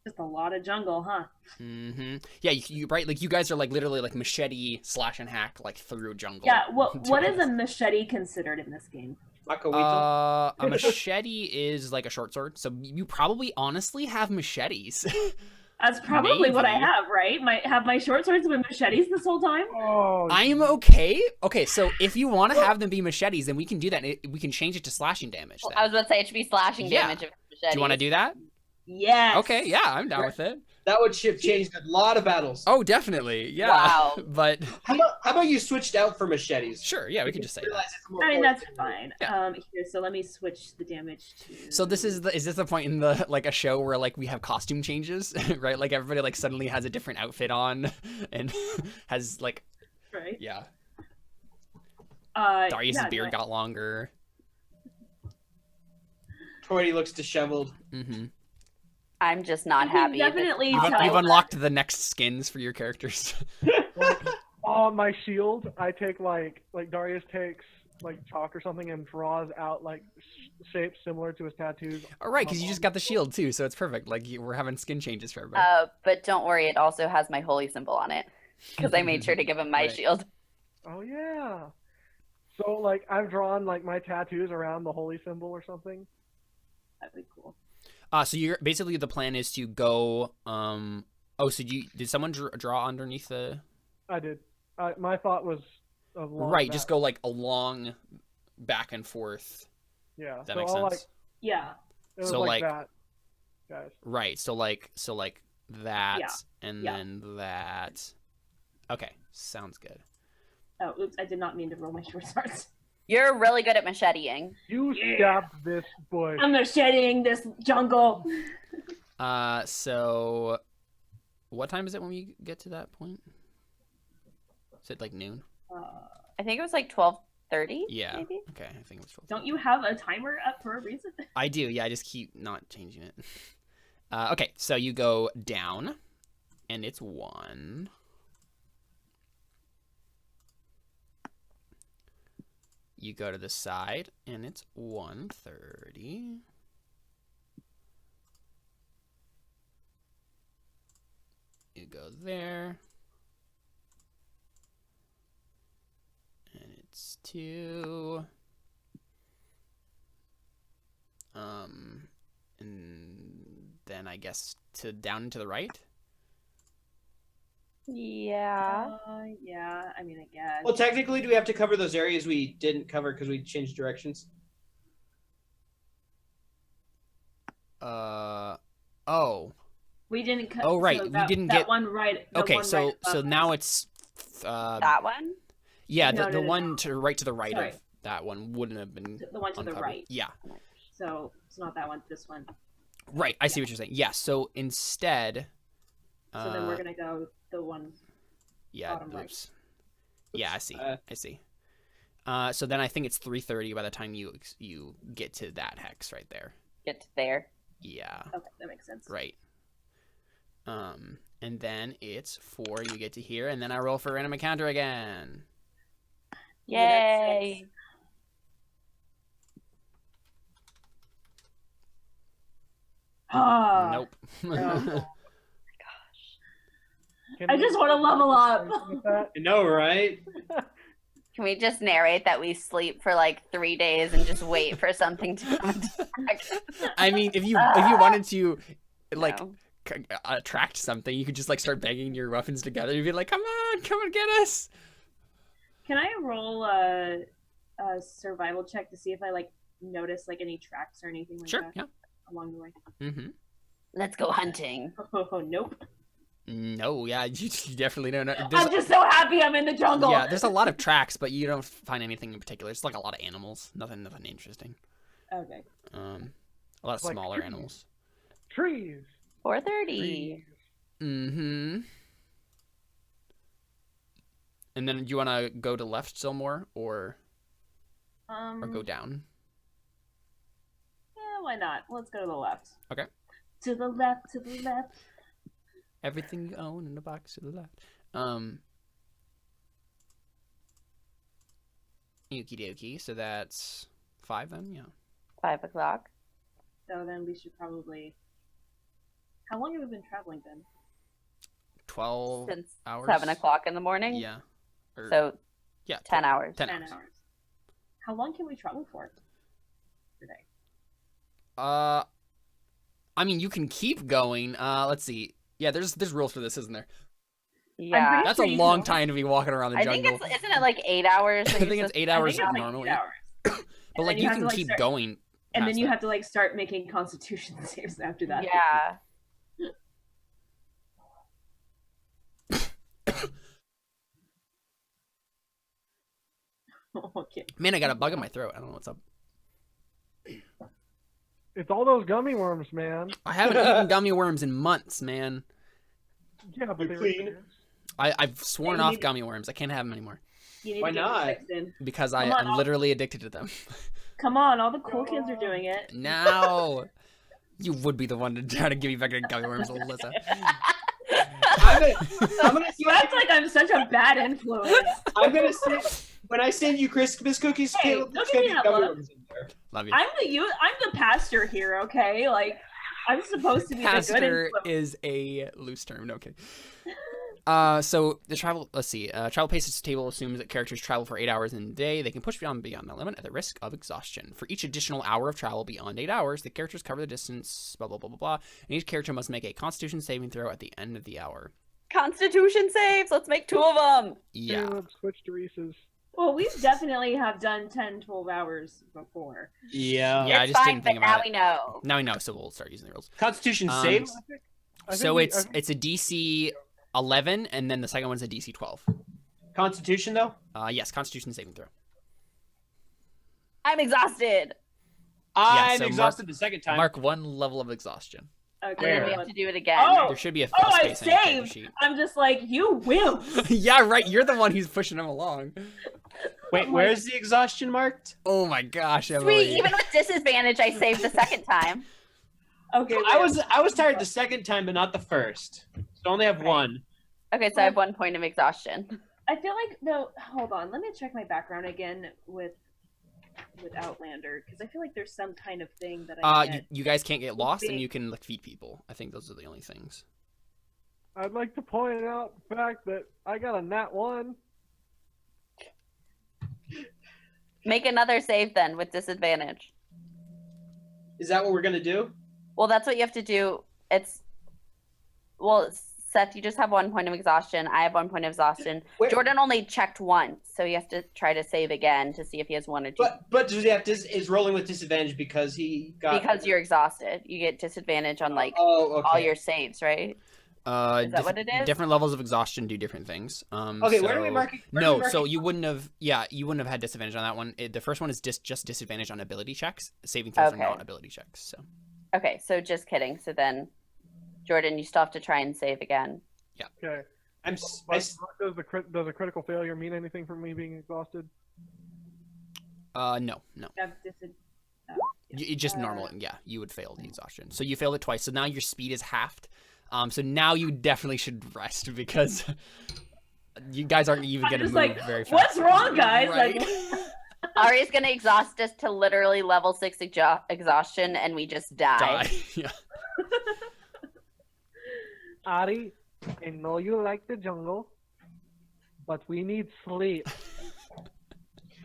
Speaker 3: Just a lot of jungle, huh?
Speaker 1: Mm-hmm. Yeah, you right. Like you guys are like literally like machete slash and hack like through jungle.
Speaker 3: Yeah. What
Speaker 1: doing
Speaker 3: is a
Speaker 1: this.
Speaker 3: machete considered in this game?
Speaker 2: Makoito.
Speaker 1: A machete is like a short sword, so you probably honestly have machetes.
Speaker 3: That's probably what I
Speaker 1: Maybe.
Speaker 3: have, right? My short swords been machetes this whole time.
Speaker 4: Oh,
Speaker 1: I'm okay. Okay, so if you want to have them be machetes, then we can do that. We can change it to slashing damage.
Speaker 5: Well,
Speaker 1: Then.
Speaker 5: I was about to say it should be slashing
Speaker 1: Yeah.
Speaker 5: damage of
Speaker 1: Do you want to do that?
Speaker 3: Yes.
Speaker 1: Okay, yeah, I'm down with it.
Speaker 2: That would have changed a lot of battles.
Speaker 1: Oh, definitely, yeah.
Speaker 5: Wow.
Speaker 1: But
Speaker 2: How about you switched out for machetes?
Speaker 1: sure, yeah, we can just say that.
Speaker 2: Realize it's more
Speaker 3: I mean, that's
Speaker 2: force.
Speaker 3: fine.
Speaker 1: Yeah.
Speaker 3: Here, so let me switch the damage to.
Speaker 1: So is this the point in the like a show where like we have costume changes, right? Like everybody like suddenly has a different outfit on and has like
Speaker 3: right.
Speaker 1: yeah.
Speaker 3: Yeah,
Speaker 1: Darius's beard got longer.
Speaker 2: Tori looks disheveled.
Speaker 1: Mm-hmm.
Speaker 5: I'm just not
Speaker 3: You can
Speaker 5: happy. that-
Speaker 3: definitely
Speaker 1: You've
Speaker 3: tell
Speaker 1: unlocked the next skins for your characters.
Speaker 4: on my shield, I take like Darius takes like chalk or something and draws out like shapes similar to his tattoos.
Speaker 1: All right, because you just got the shield too, so it's perfect. Like we're having skin changes for everybody.
Speaker 5: But don't worry, it also has my holy symbol on it because I made sure to give him my
Speaker 1: Right.
Speaker 5: shield.
Speaker 4: Oh yeah. So like I've drawn like my tattoos around the holy symbol or something.
Speaker 3: That'd be cool.
Speaker 1: So you're basically the plan is to go. Oh, so did someone draw underneath the?
Speaker 4: I did. My thought was along
Speaker 1: Right,
Speaker 4: that.
Speaker 1: just go like along, back and forth.
Speaker 4: Yeah.
Speaker 1: That
Speaker 4: so
Speaker 1: makes
Speaker 4: I'll,
Speaker 1: sense.
Speaker 3: Yeah.
Speaker 4: It was
Speaker 1: So,
Speaker 4: like
Speaker 1: like-
Speaker 4: that, guys.
Speaker 1: Right. So like that
Speaker 3: Yeah.
Speaker 1: and
Speaker 3: Yeah.
Speaker 1: then that. Okay, sounds good.
Speaker 3: Oh, oops! I did not mean to roll my short swords.
Speaker 5: You're really good at macheteing.
Speaker 4: You
Speaker 3: Yeah.
Speaker 4: stabbed this bush.
Speaker 3: I'm macheteing this jungle.
Speaker 1: So what time is it when we get to that point? Is it like noon?
Speaker 5: I think it was like 12:30.
Speaker 1: Yeah.
Speaker 5: Maybe.
Speaker 1: Okay, I think it was 12.
Speaker 3: Don't you have a timer up for a reason?
Speaker 1: I do. Yeah, I just keep not changing it. Okay, so you go down, and it's 1. You go to the side, and it's 1:30. You go there. And it's 2. And then I guess down and to the right.
Speaker 5: Yeah.
Speaker 3: Yeah. I mean, I guess.
Speaker 2: Well, technically, do we have to cover those areas we didn't cover because we changed directions?
Speaker 1: Oh.
Speaker 3: We didn't cut.
Speaker 1: Oh, right,
Speaker 3: So
Speaker 1: we
Speaker 3: that,
Speaker 1: didn't
Speaker 3: that
Speaker 1: get-
Speaker 3: one right. The
Speaker 1: Okay,
Speaker 3: one
Speaker 1: so
Speaker 3: right above
Speaker 1: now
Speaker 3: us.
Speaker 1: it's
Speaker 5: That one?
Speaker 1: yeah,
Speaker 3: No,
Speaker 1: the
Speaker 3: no, no,
Speaker 1: one
Speaker 3: no.
Speaker 1: to the right
Speaker 3: Sorry.
Speaker 1: of that one wouldn't have been
Speaker 3: The one to the
Speaker 1: uncovered.
Speaker 3: right.
Speaker 1: Yeah.
Speaker 3: So it's not that one. This one.
Speaker 1: Right, I see what you're saying. Yeah, so instead
Speaker 3: So then we're gonna go the one.
Speaker 1: yeah,
Speaker 3: bottom right.
Speaker 1: oops. Yeah, I see.
Speaker 2: Uh,
Speaker 1: I see. So then I think it's 3:30 by the time you get to that hex right there.
Speaker 5: Get to there.
Speaker 1: Yeah.
Speaker 3: Okay, that makes sense.
Speaker 1: Right. And then it's 4, you get to here, and then I roll for random encounter again.
Speaker 5: Yay!
Speaker 3: Ah.
Speaker 1: Nope.
Speaker 3: No.
Speaker 4: Can
Speaker 3: I
Speaker 4: we-
Speaker 3: just want to level up.
Speaker 4: with that?
Speaker 2: I know, right?
Speaker 5: Can we just narrate that we sleep for like 3 days and just wait for something to come back?
Speaker 1: I mean, if you wanted to, like,
Speaker 5: No.
Speaker 1: attract something, you could just like start banging your weapons together. You'd be like, "Come on, come and get us!"
Speaker 3: Can I roll a survival check to see if I like notice like any tracks or anything like
Speaker 1: Sure.
Speaker 3: that
Speaker 1: Yeah.
Speaker 3: along the way?
Speaker 1: Mm-hmm.
Speaker 5: Let's go hunting.
Speaker 3: Oh, nope.
Speaker 1: No. Yeah. You definitely don't know.
Speaker 3: I'm just so happy I'm in the jungle.
Speaker 1: Yeah. There's a lot of tracks, but you don't find anything in particular. It's like a lot of animals. Nothing interesting.
Speaker 3: Okay.
Speaker 1: A lot of
Speaker 4: Like
Speaker 1: smaller
Speaker 4: trees.
Speaker 1: animals.
Speaker 4: Trees.
Speaker 5: 4:30.
Speaker 1: Mm-hmm. And then do you want to go to left still more, or go down?
Speaker 3: Yeah, why not? Let's go to the left.
Speaker 1: Okay.
Speaker 3: To the left, to the left.
Speaker 1: Everything you own in the box to the left. Okie dokie. So that's 5 then, yeah.
Speaker 5: 5 o'clock.
Speaker 3: So then we should probably. How long have we been traveling then?
Speaker 1: 12
Speaker 5: Since
Speaker 1: hours.
Speaker 5: 7 o'clock in the morning.
Speaker 1: Yeah. Or,
Speaker 5: So
Speaker 1: yeah,
Speaker 5: 10 hours.
Speaker 1: 10
Speaker 3: 10
Speaker 1: hours.
Speaker 3: hours. How long can we travel for today?
Speaker 1: I mean, you can keep going. Let's see. Yeah, there's rules for this, isn't there?
Speaker 5: Yeah.
Speaker 3: pretty
Speaker 1: That's
Speaker 3: sure
Speaker 1: a
Speaker 3: you
Speaker 1: long
Speaker 3: can-
Speaker 1: time to be walking around the
Speaker 5: I think
Speaker 1: jungle.
Speaker 5: it's, isn't it like 8 hours?
Speaker 1: I think it's 8 hours
Speaker 3: I think it's like
Speaker 1: normally.
Speaker 3: 8 hours.
Speaker 1: But
Speaker 3: And
Speaker 1: like
Speaker 3: then
Speaker 1: you
Speaker 3: have
Speaker 1: can
Speaker 3: to, like,
Speaker 1: keep
Speaker 3: start-
Speaker 1: going.
Speaker 3: And then
Speaker 1: past
Speaker 3: you
Speaker 1: that.
Speaker 3: have to like start making constitution saves after that.
Speaker 5: Yeah.
Speaker 3: Okay.
Speaker 1: Man, I got a bug in my throat. I don't know what's up.
Speaker 4: It's all those gummy worms, man.
Speaker 1: I haven't eaten gummy worms in months, man.
Speaker 4: Yeah, but
Speaker 2: They're
Speaker 4: they
Speaker 2: clean.
Speaker 1: I've sworn
Speaker 3: Yeah, you
Speaker 1: off
Speaker 3: need-
Speaker 1: gummy worms. I can't have them anymore
Speaker 3: You need
Speaker 2: Why
Speaker 3: to get
Speaker 2: not?
Speaker 3: your fix in.
Speaker 1: because
Speaker 3: Come on,
Speaker 1: I'm literally addicted to them.
Speaker 3: Come on, all the cool kids are doing it.
Speaker 1: No, you would be the one to try to give me back to gummy worms, Alyssa.
Speaker 2: I'm gonna
Speaker 3: You act like I'm such a bad influence.
Speaker 2: send when I send you Christmas cookies.
Speaker 3: Hey,
Speaker 2: Caleb,
Speaker 3: don't
Speaker 2: there's
Speaker 3: give
Speaker 2: gonna
Speaker 3: me
Speaker 2: be
Speaker 3: that
Speaker 2: gummy
Speaker 3: look.
Speaker 2: worms in there.
Speaker 1: Love you.
Speaker 3: I'm the pastor here, okay? Like I'm supposed to be the good
Speaker 1: Pastor
Speaker 3: influence.
Speaker 1: is a loose term. No kidding. So the travel. Let's see. Travel paces table assumes that characters travel for 8 hours in a day. They can push beyond that limit at the risk of exhaustion. For each additional hour of travel beyond 8 hours, the characters cover the distance. Blah blah blah blah blah. And each character must make a Constitution saving throw at the end of the hour.
Speaker 5: Constitution saves. Let's make 2 of them.
Speaker 1: Yeah.
Speaker 4: Let's switch to Reese's.
Speaker 3: Well, we definitely have done 10, 12 hours before.
Speaker 2: Yeah.
Speaker 1: Yeah, I
Speaker 5: It's
Speaker 1: just
Speaker 5: fine,
Speaker 1: didn't think
Speaker 5: but
Speaker 1: about
Speaker 5: now
Speaker 1: it.
Speaker 5: we know.
Speaker 1: Now we know, so we'll start using the rules.
Speaker 2: Constitution
Speaker 1: Um,
Speaker 2: saves.
Speaker 4: I think
Speaker 1: So
Speaker 4: we-
Speaker 1: it's a DC 11, and then the second one's a DC 12.
Speaker 2: Constitution though.
Speaker 1: Yes, Constitution saving throw.
Speaker 5: I'm exhausted.
Speaker 2: I'm
Speaker 1: so
Speaker 2: exhausted the second time.
Speaker 1: Mark 1 level of exhaustion.
Speaker 3: Okay.
Speaker 5: And then we
Speaker 2: Where?
Speaker 5: have to do it again.
Speaker 3: Oh!
Speaker 1: There should be a
Speaker 3: Oh, I
Speaker 1: space on your character
Speaker 3: saved!
Speaker 1: sheet.
Speaker 3: I'm just like, you will.
Speaker 1: Yeah, right. You're the one who's pushing him along.
Speaker 2: Wait,
Speaker 3: I'm
Speaker 2: where's the exhaustion marked?
Speaker 1: Oh my gosh, Emily.
Speaker 5: Sweet. Even with disadvantage, I saved the second time.
Speaker 3: Okay.
Speaker 2: I
Speaker 3: wait.
Speaker 2: was tired the second time, but not the first. So I only have one.
Speaker 5: Okay, so I have 1 point of exhaustion.
Speaker 3: I feel like no. Hold on. Let me check my background again with Outlander because I feel like there's some kind of thing that I get.
Speaker 1: you guys can't get lost, and
Speaker 3: Big.
Speaker 1: you can like feed people. I think those are the only things.
Speaker 4: I'd like to point out the fact that I got a nat 1.
Speaker 5: Make another save then with disadvantage.
Speaker 2: Is that what we're gonna do?
Speaker 5: Well, that's what you have to do. It's well, Seth, you just have 1 point of exhaustion. I have 1 point of exhaustion.
Speaker 2: Wait.
Speaker 5: Jordan only checked once, so he has to try to save again to see if he has 1 or 2.
Speaker 2: But does he have is rolling with disadvantage because he got
Speaker 5: Because you're exhausted, you get disadvantage on like
Speaker 2: okay.
Speaker 5: all your saves, right? Is that what it is?
Speaker 1: Different levels of exhaustion do different things.
Speaker 2: Okay,
Speaker 1: so...
Speaker 2: where do we mark it?
Speaker 1: So you wouldn't have had disadvantage on that one. The first one is just disadvantage on ability checks. Saving throws are not ability checks. So.
Speaker 5: Okay, so just kidding. So then, Jordan, you still have to try and save again.
Speaker 1: Yeah.
Speaker 4: Okay. Does a critical failure mean anything for me being exhausted?
Speaker 1: No.
Speaker 3: You
Speaker 1: just normal. Yeah, you would fail the exhaustion. So you failed it twice. So now your speed is halved. So now you definitely should rest because you guys aren't even going to move very fast.
Speaker 3: What's wrong, guys?
Speaker 1: Right?
Speaker 3: Like,
Speaker 5: Ari's gonna exhaust us to literally level 6 exhaustion, and we just die.
Speaker 1: Yeah.
Speaker 4: Ari, I know you like the jungle, but we need sleep.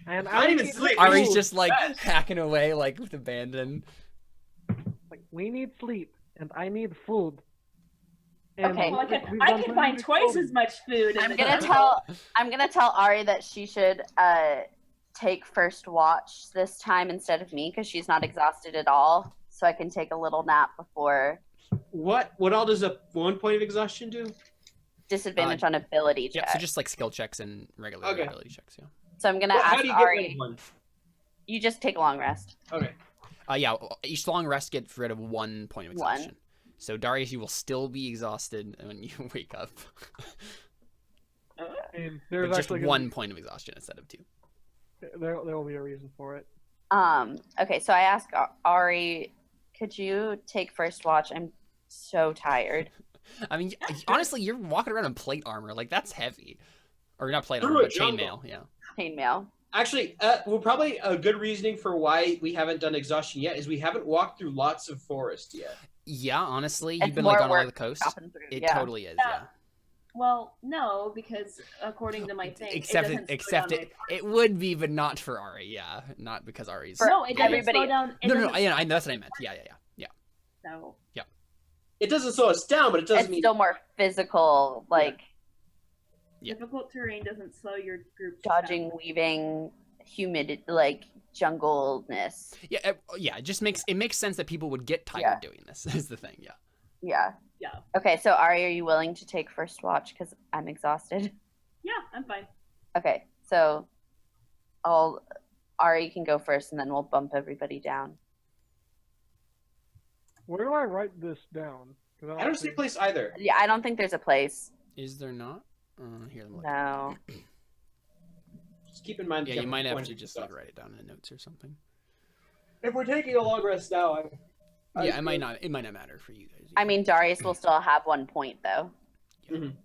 Speaker 4: And
Speaker 2: I need sleep.
Speaker 1: Ari's just like hacking away like with abandon.
Speaker 4: Like, we need sleep, and I need food. And
Speaker 5: Okay.
Speaker 3: well, I can find twice as much food.
Speaker 5: I'm gonna tell Ari that she should take first watch this time instead of me because she's not exhausted at all, so I can take a little nap before.
Speaker 2: What all does a 1 point of exhaustion do?
Speaker 5: Disadvantage on ability checks.
Speaker 1: Yeah, so just like skill checks and regular ability checks. Yeah.
Speaker 5: So I'm gonna
Speaker 2: How
Speaker 5: ask
Speaker 2: do you get rid
Speaker 5: Ari.
Speaker 2: of one?
Speaker 5: You just take a long rest.
Speaker 2: Okay.
Speaker 1: Yeah. Each long rest gets rid of 1 point of exhaustion. So Darius, you will still be exhausted when you wake up.
Speaker 4: And there's
Speaker 1: just
Speaker 4: actually
Speaker 1: 1 point of exhaustion instead of 2.
Speaker 4: There will be a reason for it.
Speaker 5: Okay, so I ask Ari, could you take first watch? I'm so tired.
Speaker 1: I mean, honestly, you're walking around in plate armor. Like, that's heavy. Or not plate
Speaker 2: Through
Speaker 1: armor,
Speaker 2: a
Speaker 1: but
Speaker 2: jungle.
Speaker 1: chainmail. Yeah.
Speaker 5: Chainmail.
Speaker 2: Actually, well, probably a good reasoning for why we haven't done exhaustion yet is we haven't walked through lots of forest yet.
Speaker 1: Yeah, honestly,
Speaker 5: It's
Speaker 1: you've been
Speaker 5: more
Speaker 1: like on all
Speaker 5: work
Speaker 1: the coast.
Speaker 5: chopping through,
Speaker 1: It
Speaker 5: yeah.
Speaker 1: totally is. Yeah.
Speaker 3: Well, no, because according to my thing,
Speaker 1: it would be, but not for Ari. Yeah, not because Ari's.
Speaker 3: No, it doesn't
Speaker 5: everybody-
Speaker 3: slow down.
Speaker 1: No. Yeah, that's what I meant. Yeah.
Speaker 3: No.
Speaker 2: It doesn't slow us down, but it doesn't
Speaker 5: It's
Speaker 2: mean
Speaker 5: still more physical, like
Speaker 1: Yeah.
Speaker 3: Difficult terrain doesn't slow your group
Speaker 5: dodging, weaving, humid, like jungleness.
Speaker 1: Yeah. It just makes sense that people would get tired
Speaker 5: Yeah.
Speaker 1: doing this. Is the thing. Yeah.
Speaker 5: Yeah.
Speaker 3: Yeah.
Speaker 5: Okay, so Ari, are you willing to take first watch? Because I'm exhausted.
Speaker 3: Yeah, I'm fine.
Speaker 5: Okay, so Ari can go first, and then we'll bump everybody down.
Speaker 4: Where do I write this down?
Speaker 2: I don't see a place either.
Speaker 5: Yeah, I don't think there's a place.
Speaker 1: Is there not? Here, let me look.
Speaker 5: No.
Speaker 2: Just keep in mind.
Speaker 1: Yeah, you might have to
Speaker 2: point
Speaker 1: just
Speaker 2: stuff.
Speaker 1: like write it down in the notes or something.
Speaker 2: If we're taking a long rest now,
Speaker 1: Yeah, it might not matter for you guys.
Speaker 5: I mean, Darius will still have 1 point, though.
Speaker 2: Mhm.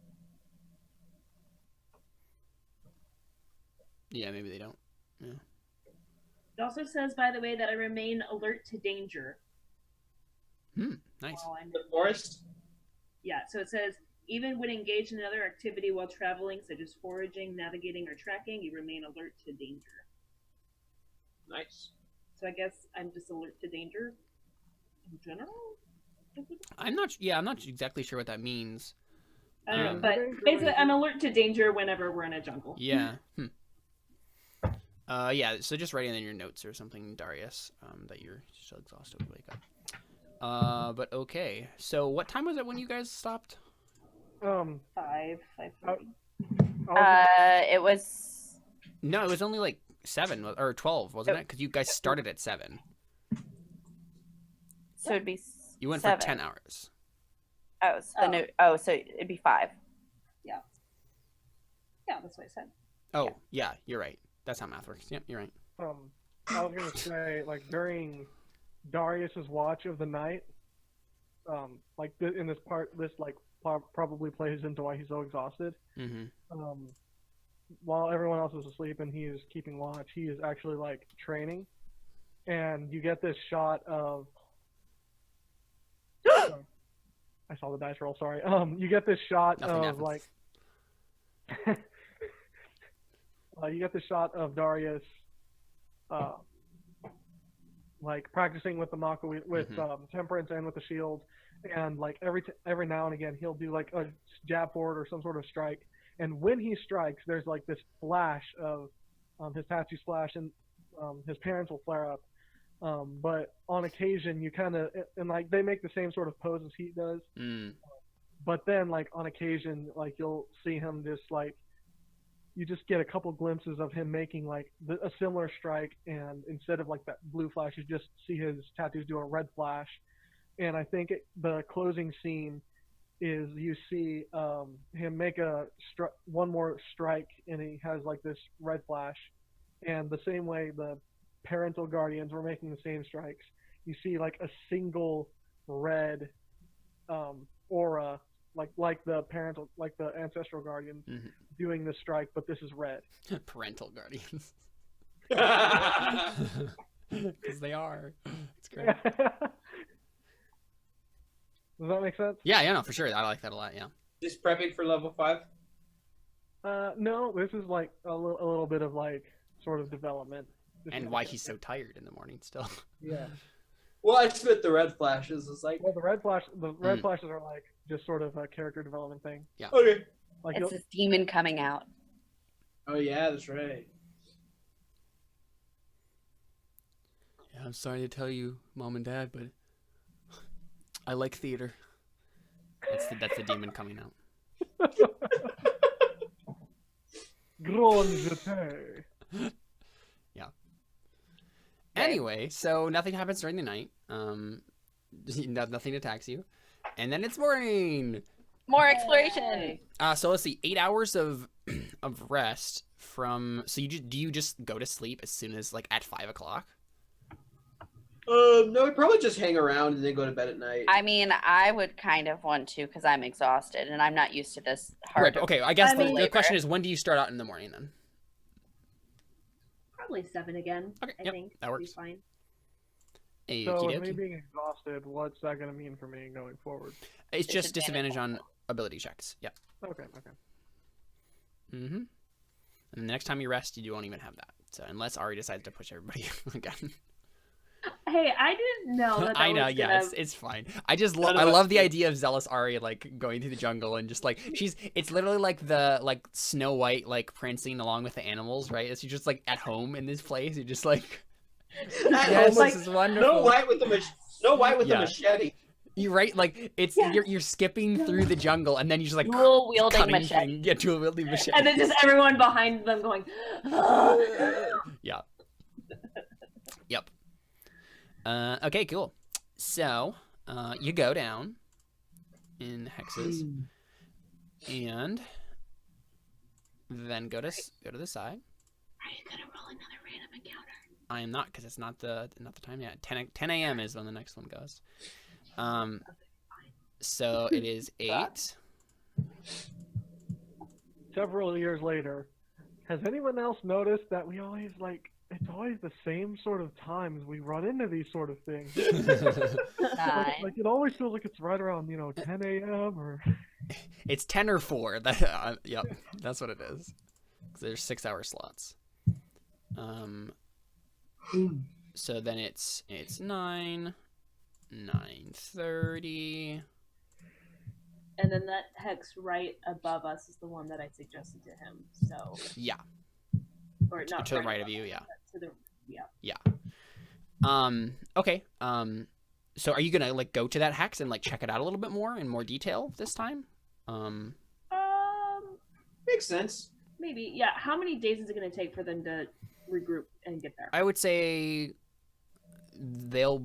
Speaker 1: Yeah, maybe they don't.
Speaker 3: It also says, by the way, that I remain alert to danger.
Speaker 1: Nice.
Speaker 3: while I'm
Speaker 2: the forest.
Speaker 3: Yeah, so it says, even when engaged in another activity while traveling, such as foraging, navigating, or tracking, you remain alert to danger.
Speaker 2: Nice.
Speaker 3: So I guess I'm just alert to danger in general?
Speaker 1: I'm not exactly sure what that means.
Speaker 3: But basically, I'm alert to danger whenever we're in a jungle.
Speaker 1: Yeah. Yeah, so just write in your notes or something, Darius, that you're still exhausted when you wake up. But okay. So what time was it when you guys stopped?
Speaker 3: 5:30.
Speaker 5: It was.
Speaker 1: No, it was only like 7 or 12, wasn't it? Because you guys started at 7.
Speaker 5: So it'd be.
Speaker 1: You went
Speaker 5: 7.
Speaker 1: for 10 hours.
Speaker 5: So it'd be 5.
Speaker 3: Yeah, that's what I said.
Speaker 1: Oh, yeah, you're right. That's how math works. Yep, you're right.
Speaker 4: I was gonna say, like, during Darius's watch of the night, like in this part, this like probably plays into why he's so exhausted.
Speaker 1: Mm-hmm.
Speaker 4: While everyone else is asleep and he is keeping watch, he is actually like training, and you get this shot of. I saw the dice roll. Sorry. You get this shot
Speaker 1: Nothing
Speaker 4: of
Speaker 1: happens.
Speaker 4: like. You get the shot of Darius, like practicing with the Mako with Temperance and with the shield, and like every now and again he'll do like a jab forward or some sort of strike, and when he strikes, there's like this flash of his tattoos flash, and his parents will flare up. But on occasion, you kind of and like they make the same sort of pose as he does. But then like on occasion, like you'll see him just like you just get a couple glimpses of him making like a similar strike, and instead of like that blue flash, you just see his tattoos do a red flash. And I think the closing scene is you see him make one more strike, and he has like this red flash. And the same way the parental guardians were making the same strikes, you see like a single red aura, like the ancestral guardians doing the strike, but this is red.
Speaker 1: Parental guardians. Because they are. It's great.
Speaker 4: Does that make sense?
Speaker 1: Yeah, no, for sure. I like that a lot. Yeah.
Speaker 2: Just prepping for level 5.
Speaker 4: No, this is like a little bit of like sort of development.
Speaker 1: And why he's so tired in the morning still.
Speaker 4: Yeah.
Speaker 2: Well, I spit the red flashes. It's like,
Speaker 4: well, the red flashes are like just sort of a character development thing.
Speaker 1: Yeah.
Speaker 2: okay.
Speaker 4: Like
Speaker 5: It's this demon coming out.
Speaker 2: Oh yeah, that's right.
Speaker 1: Yeah, I'm sorry to tell you, Mom and Dad, but I like theater. That's the demon coming out.
Speaker 4: Grand jeté.
Speaker 1: Yeah. Anyway, so nothing happens during the night. Nothing attacks you, and then it's morning.
Speaker 5: More exploration.
Speaker 1: So let's see, 8 hours of rest from. So do you just go to sleep as soon as like at 5 o'clock?
Speaker 2: No, I'd probably just hang around and then go to bed at night.
Speaker 5: I mean, I would kind of want to because I'm exhausted and I'm not used to this hard.
Speaker 1: Right, okay, I guess the
Speaker 5: labor.
Speaker 1: question is, when do you start out in the morning then?
Speaker 3: Probably 7 again.
Speaker 1: Okay,
Speaker 3: I
Speaker 1: yep,
Speaker 3: think
Speaker 1: that works.
Speaker 3: Be fine.
Speaker 1: Hey,
Speaker 4: So
Speaker 1: okey
Speaker 4: with me
Speaker 1: dokey.
Speaker 4: being exhausted, what's that going to mean for me going forward?
Speaker 1: It's just disadvantage on ability checks. Yeah.
Speaker 4: Okay.
Speaker 1: Mm-hmm. And the next time you rest, you won't even have that. So unless Ari decides to push everybody again.
Speaker 3: Hey, I didn't know that.
Speaker 1: I know,
Speaker 3: was
Speaker 1: yeah,
Speaker 3: gonna...
Speaker 1: it's fine. I just I love the idea of zealous Ari like going through the jungle and just like it's literally like the like Snow White like prancing along with the animals, right? It's just like at home in this place. You're just like yes,
Speaker 2: like,
Speaker 1: this is wonderful.
Speaker 2: Snow White with the machete.
Speaker 1: You're right, like it's you're skipping through the jungle and then you just like
Speaker 5: Dual wielding
Speaker 1: cutting
Speaker 5: machete.
Speaker 1: thing. Yeah, dual wielding machete.
Speaker 3: And then just everyone behind them going.
Speaker 1: Yeah. Yep. Okay, cool. So, you go down in hexes, and then go to the side.
Speaker 3: Are you gonna roll another random encounter?
Speaker 1: I am not, because it's not the time yet. 10 a.m. is when the next one goes. So it is 8.
Speaker 4: Several years later, has anyone else noticed that we always like? It's always the same sort of times we run into these sort of things. like it always feels like it's right around 10 a.m. or.
Speaker 1: It's 10 or 4. That yep, that's what it is. 'Cause there's 6-hour slots. So then it's 9, 9:30.
Speaker 3: And then that hex right above us is the one that I suggested to him. So.
Speaker 1: Yeah.
Speaker 3: Or not
Speaker 1: To the right
Speaker 3: above
Speaker 1: of you,
Speaker 3: us,
Speaker 1: yeah.
Speaker 3: To the
Speaker 1: Yeah. Okay. So are you gonna like go to that hex and like check it out a little bit more in more detail this time?
Speaker 2: Makes sense.
Speaker 3: Maybe. Yeah. How many days is it going to take for them to regroup and get there?
Speaker 1: I would say they'll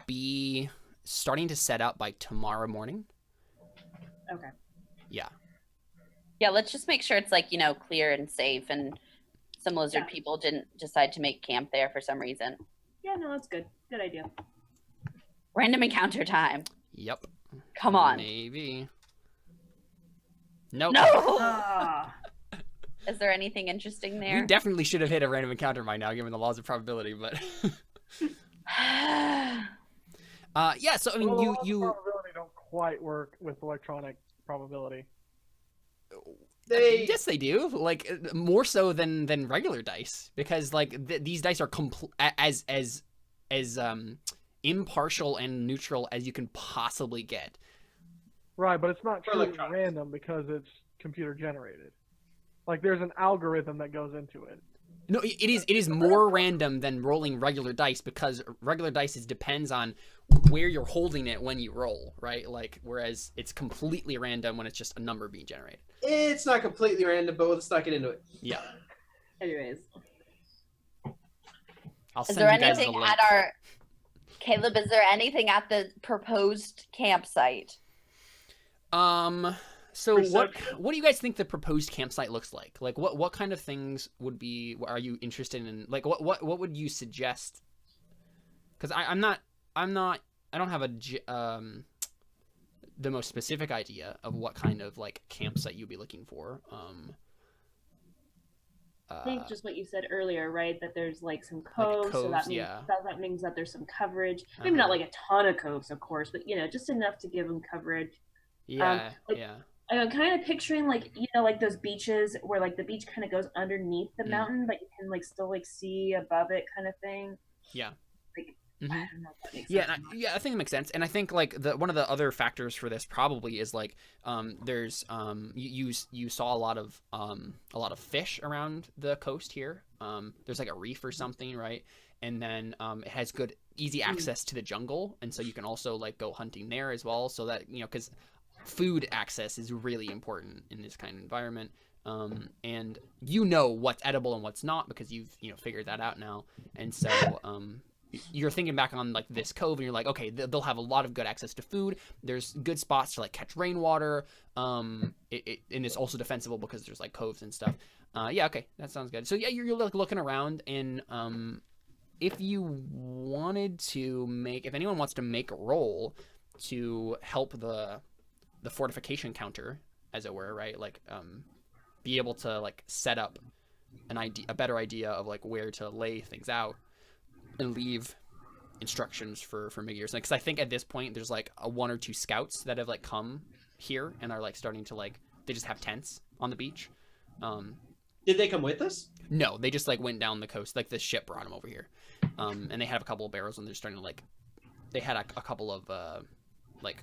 Speaker 1: be starting to set up by tomorrow morning.
Speaker 3: Okay.
Speaker 1: Yeah.
Speaker 5: Yeah, let's just make sure it's like, clear and safe and some lizard people didn't decide to make camp there for some reason.
Speaker 3: Yeah, no, that's good. Good idea.
Speaker 5: Random encounter time.
Speaker 1: Yep.
Speaker 5: Come on.
Speaker 1: Maybe. Nope.
Speaker 5: No!
Speaker 3: Ah.
Speaker 5: Is there anything interesting there?
Speaker 1: We definitely should have hit a random encounter by now, given the laws of probability, but yeah, so I mean
Speaker 4: Well,
Speaker 1: you
Speaker 4: probability don't quite work with electronic probability.
Speaker 1: Yes, they do. Like more so than regular dice, because like these dice are as impartial and neutral as you can possibly get.
Speaker 4: Right, but it's not
Speaker 2: For
Speaker 4: truly
Speaker 2: electronics.
Speaker 4: random because it's computer generated. Like there's an algorithm that goes into it.
Speaker 1: No, it is more random than rolling regular dice, because regular dice depends on where you're holding it when you roll, right? Like, whereas it's completely random when it's just a number being generated.
Speaker 2: It's not completely random, but let's not get into it.
Speaker 1: Yeah.
Speaker 3: Anyways,
Speaker 1: I'll
Speaker 5: Is
Speaker 1: send
Speaker 5: there
Speaker 1: you guys the
Speaker 5: anything
Speaker 1: link.
Speaker 5: at our Caleb? Is there anything at the proposed campsite?
Speaker 1: So
Speaker 2: Perception.
Speaker 1: what do you guys think the proposed campsite looks like? Like what kind of things are you interested in? Like what would you suggest? Because I don't have the most specific idea of what kind of like campsite you'd be looking for.
Speaker 3: I think just what you said earlier, right? That there's like some
Speaker 1: Like
Speaker 3: coves, so that
Speaker 1: coves,
Speaker 3: means
Speaker 1: yeah.
Speaker 3: that means that there's some coverage. Maybe not like a ton of coves, of course, but just enough to give them coverage.
Speaker 1: Yeah,
Speaker 3: like-
Speaker 1: yeah.
Speaker 3: I'm kind of picturing like like those beaches where like the beach kind of goes underneath the mountain, but you can like still like see above it, kind of thing.
Speaker 1: Yeah.
Speaker 3: Like
Speaker 1: Mhm.
Speaker 3: I don't know if that makes
Speaker 1: Yeah,
Speaker 3: sense.
Speaker 1: I think it makes sense, and I think like one of the other factors for this probably is like there's you saw a lot of fish around the coast here. There's like a reef or something, right? And then it has good easy access to the jungle, and so you can also like go hunting there as well. So that because food access is really important in this kind of environment. And what's edible and what's not because you've figured that out now, and so you're thinking back on like this cove and you're like, okay, they'll have a lot of good access to food. There's good spots to like catch rainwater. And it's also defensible because there's like coves and stuff. Yeah, okay, that sounds good. So yeah, you're like looking around, and if anyone wants to make a roll to help the fortification counter, as it were, right? Like be able to like set up a better idea of like where to lay things out and leave instructions for Miggy, because I think at this point there's like one or two scouts that have like come here and are like starting to like, they just have tents on the beach.
Speaker 2: Did they come with us?
Speaker 1: No, they just like went down the coast, like the ship brought them over here, and they have a couple of barrels, and they're starting to like, they had a couple of like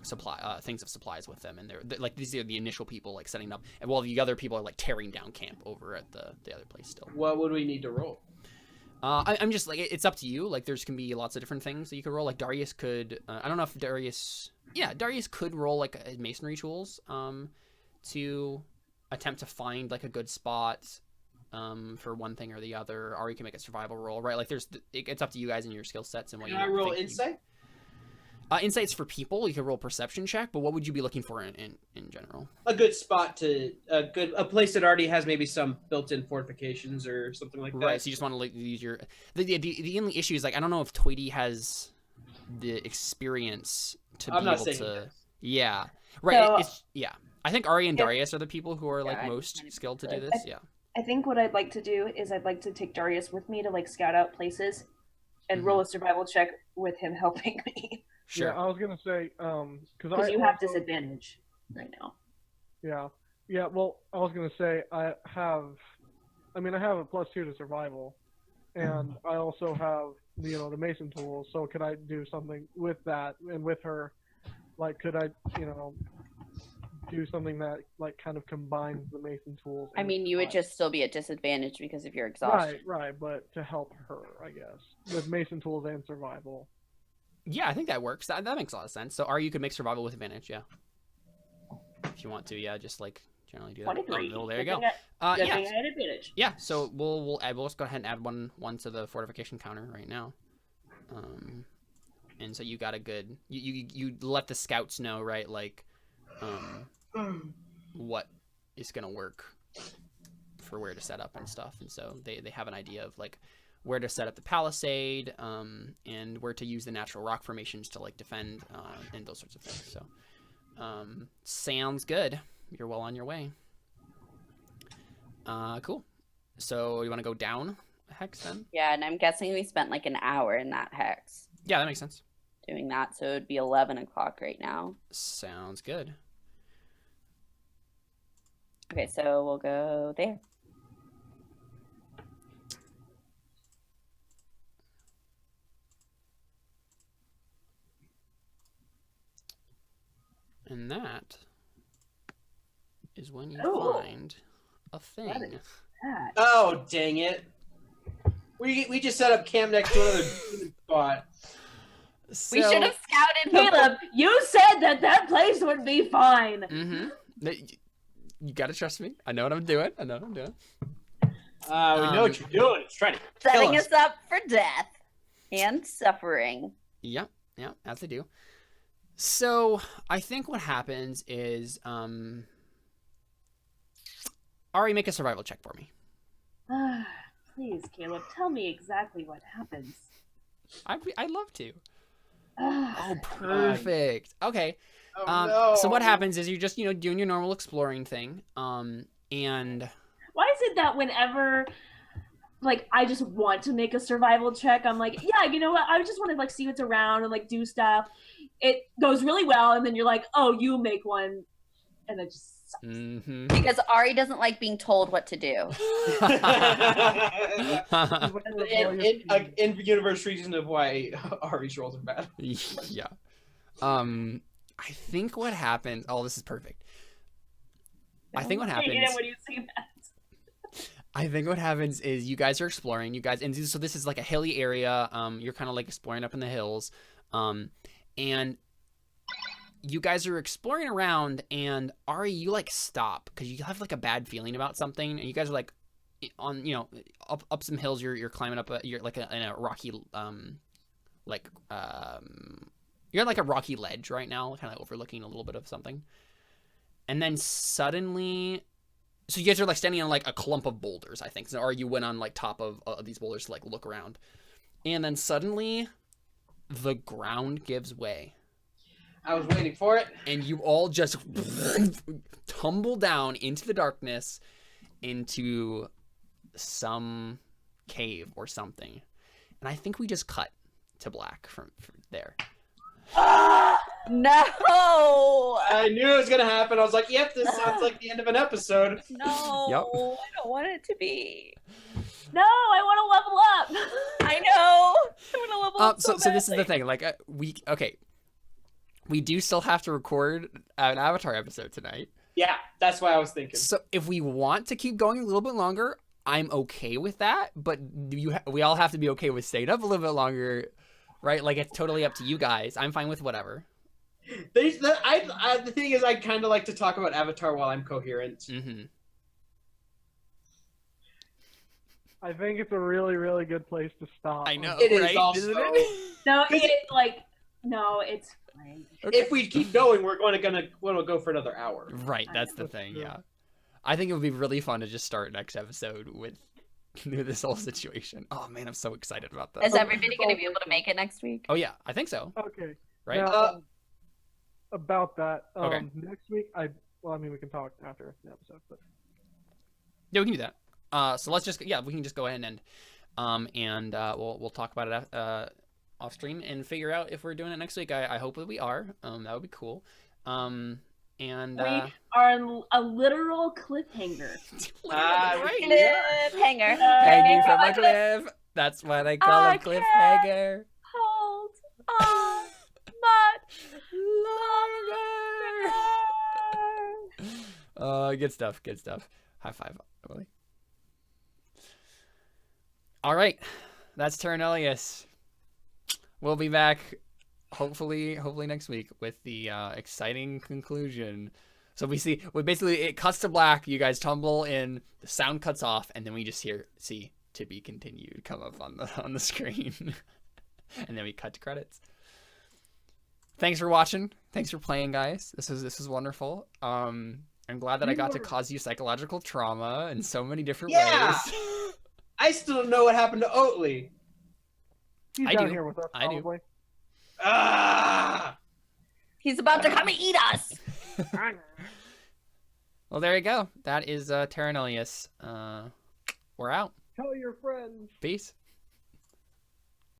Speaker 1: things of supplies with them, and they're like, these are the initial people like setting up, and while the other people are like tearing down camp over at the other place still.
Speaker 2: What would we need to roll?
Speaker 1: I'm just like, it's up to you. Like there's can be lots of different things that you could roll. Like Darius could I don't know if Darius could roll like masonry tools to attempt to find like a good spot for one thing or the other, or you can make a survival roll, right? Like it's up to you guys and your skill sets and what
Speaker 2: Can
Speaker 1: you
Speaker 2: I roll
Speaker 1: think
Speaker 2: insight?
Speaker 1: Insight's for people. You can roll perception check, but what would you be looking for in general?
Speaker 2: A good spot a place that already has maybe some built-in fortifications or something like that.
Speaker 1: Right, so you just want to like use your the only issue is like I don't know if Tweety has the experience to
Speaker 2: I'm
Speaker 1: be
Speaker 2: not
Speaker 1: able
Speaker 2: saying he
Speaker 1: to.
Speaker 2: does.
Speaker 1: Yeah, right.
Speaker 3: So-
Speaker 1: It's I think Ari and
Speaker 3: Yeah.
Speaker 1: Darius are the people who are like
Speaker 5: Yeah,
Speaker 1: most skilled to do
Speaker 3: I-
Speaker 1: this. Yeah.
Speaker 3: I think what I'd like to do is I'd like to take Darius with me to like scout out places and roll a survival check with him helping me.
Speaker 1: Sure.
Speaker 4: Yeah, I was gonna say because
Speaker 3: Because you have disadvantage right now.
Speaker 4: Yeah. Well, I was gonna say I have a +2 to survival, and I also have the mason tools. So could I do something with that and with her? Like, could I do something that like kind of combines the mason tools?
Speaker 5: I mean, you would just still be at disadvantage because of your exhaustion.
Speaker 4: right, but to help her, I guess, with mason tools and survival.
Speaker 1: Yeah, I think that works. That makes a lot of sense. So Ari, you could make survival with advantage. Yeah. If you want to, yeah, just like generally do that.
Speaker 3: 23.
Speaker 1: Oh, there you go.
Speaker 3: Good thing
Speaker 1: Yeah.
Speaker 3: I had advantage.
Speaker 1: Yeah, so we'll just go ahead and add one to the fortification counter right now, and so you got a good you let the scouts know, right, like what is gonna work for where to set up and stuff, and so they have an idea of like where to set up the palisade, and where to use the natural rock formations to like defend and those sorts of things. So sounds good. You're well on your way. Cool. So you want to go down a hex then?
Speaker 5: Yeah, and I'm guessing we spent like an hour in that hex
Speaker 1: Yeah, that makes sense.
Speaker 5: doing that, so it would be 11 o'clock right now.
Speaker 1: Sounds good.
Speaker 5: Okay, so we'll go there.
Speaker 1: is when you
Speaker 3: Ooh.
Speaker 1: find a thing.
Speaker 3: What is that?
Speaker 2: Oh, dang it. We just set up camp next to another demon spot.
Speaker 1: So,
Speaker 5: We should have scouted
Speaker 3: Caleb, you said that place would be fine.
Speaker 1: Mm-hmm. You gotta trust me. I know what I'm doing.
Speaker 2: We know what you're doing. It's trying to
Speaker 5: setting
Speaker 2: kill us.
Speaker 5: us up for death and suffering.
Speaker 1: Yep, as they do. So I think what happens is, Ari, make a survival check for me.
Speaker 3: Please, Caleb, tell me exactly what happens.
Speaker 1: I'd love to.
Speaker 3: Oh,
Speaker 1: Oh, perfect. Okay.
Speaker 2: Oh, no.
Speaker 1: So what happens is you're just doing your normal exploring thing. And
Speaker 3: why is it that whenever I just want to make a survival check, I'm like, yeah, you know what? I just want to see what's around and do stuff. It goes really well, and then you're like, oh, you make one, and it just sucks.
Speaker 1: mm-hmm.
Speaker 5: Because Ari doesn't like being told what to do.
Speaker 2: In universe reason of why Ari's rolls are bad.
Speaker 1: Yeah. I think what happens. Oh, this is perfect. I think what happens.
Speaker 3: Yeah, when you see that.
Speaker 1: I think what happens is you guys are exploring. And so this is a hilly area. You're kind of exploring up in the hills. And you guys are exploring around, and Ari, you stop because you have a bad feeling about something, and you guys are on up some hills. You're climbing up. You're in a rocky you're on a rocky ledge right now, kind of overlooking a little bit of something, and then suddenly. So you guys are standing on a clump of boulders, I think. So, or you went on top of these boulders to look around, and then suddenly the ground gives way.
Speaker 2: I was waiting for it.
Speaker 1: And you all just tumble down into the darkness, into some cave or something. And I think we just cut to black from there.
Speaker 5: No!
Speaker 2: I knew it was going to happen. I was like, yep, this sounds like the end of an episode.
Speaker 5: No,
Speaker 1: Yep.
Speaker 5: I don't want it to be.
Speaker 3: No, I want to level up.
Speaker 5: I know. I want to level up
Speaker 1: So this is the thing. We do still have to record an Avatar episode tonight.
Speaker 2: Yeah, that's what I was thinking.
Speaker 1: So if we want to keep going a little bit longer, I'm okay with that. But we all have to be okay with staying up a little bit longer, right? It's totally up to you guys. I'm fine with whatever.
Speaker 2: The thing is, I kind of like to talk about Avatar while I'm coherent.
Speaker 1: Mm-hmm.
Speaker 4: I think it's a really, really good place to stop.
Speaker 1: I know,
Speaker 2: It is
Speaker 1: right?
Speaker 2: also.
Speaker 1: Isn't it?
Speaker 3: No, no, it's fine.
Speaker 1: Okay.
Speaker 2: If we keep going, we're going to go for another hour.
Speaker 1: Right, that's the thing, yeah. I think it would be really fun to just start next episode with this whole situation. Oh man, I'm so excited about that.
Speaker 5: Is everybody going to be able to make it next week?
Speaker 1: Oh yeah, I think so.
Speaker 4: Okay.
Speaker 1: Right?
Speaker 4: Now, about that,
Speaker 1: Okay.
Speaker 4: next week, we can talk after the episode. But
Speaker 1: Yeah, we can do that. So let's we can just go ahead and end, and we'll talk about it off stream and figure out if we're doing it next week. I hope that we are. That would be cool. And
Speaker 3: we are on a literal cliffhanger.
Speaker 5: Cliffhanger.
Speaker 1: Hanging from a cliff. That's why they call him cliffhanger.
Speaker 5: Hold on much longer.
Speaker 1: Good stuff. Good stuff. High five, Emily. All right, that's Terra Nullius. We'll be back hopefully next week with the exciting conclusion. So basically it cuts to black, you guys tumble in, the sound cuts off, and then we just see "to be continued" come up on the screen. And then we cut to credits. Thanks for watching. Thanks for playing, guys. This was wonderful. I'm glad that I got to cause you psychological trauma in so many different ways.
Speaker 2: I still don't know what happened to Oatly.
Speaker 4: he's
Speaker 1: I
Speaker 4: down
Speaker 1: do.
Speaker 4: here with us,
Speaker 1: I do.
Speaker 4: probably.
Speaker 2: Ah!
Speaker 5: He's about to come and eat us.
Speaker 1: Well, there you go. That is Terra Nullius. We're out.
Speaker 4: Tell your friends.
Speaker 1: Peace.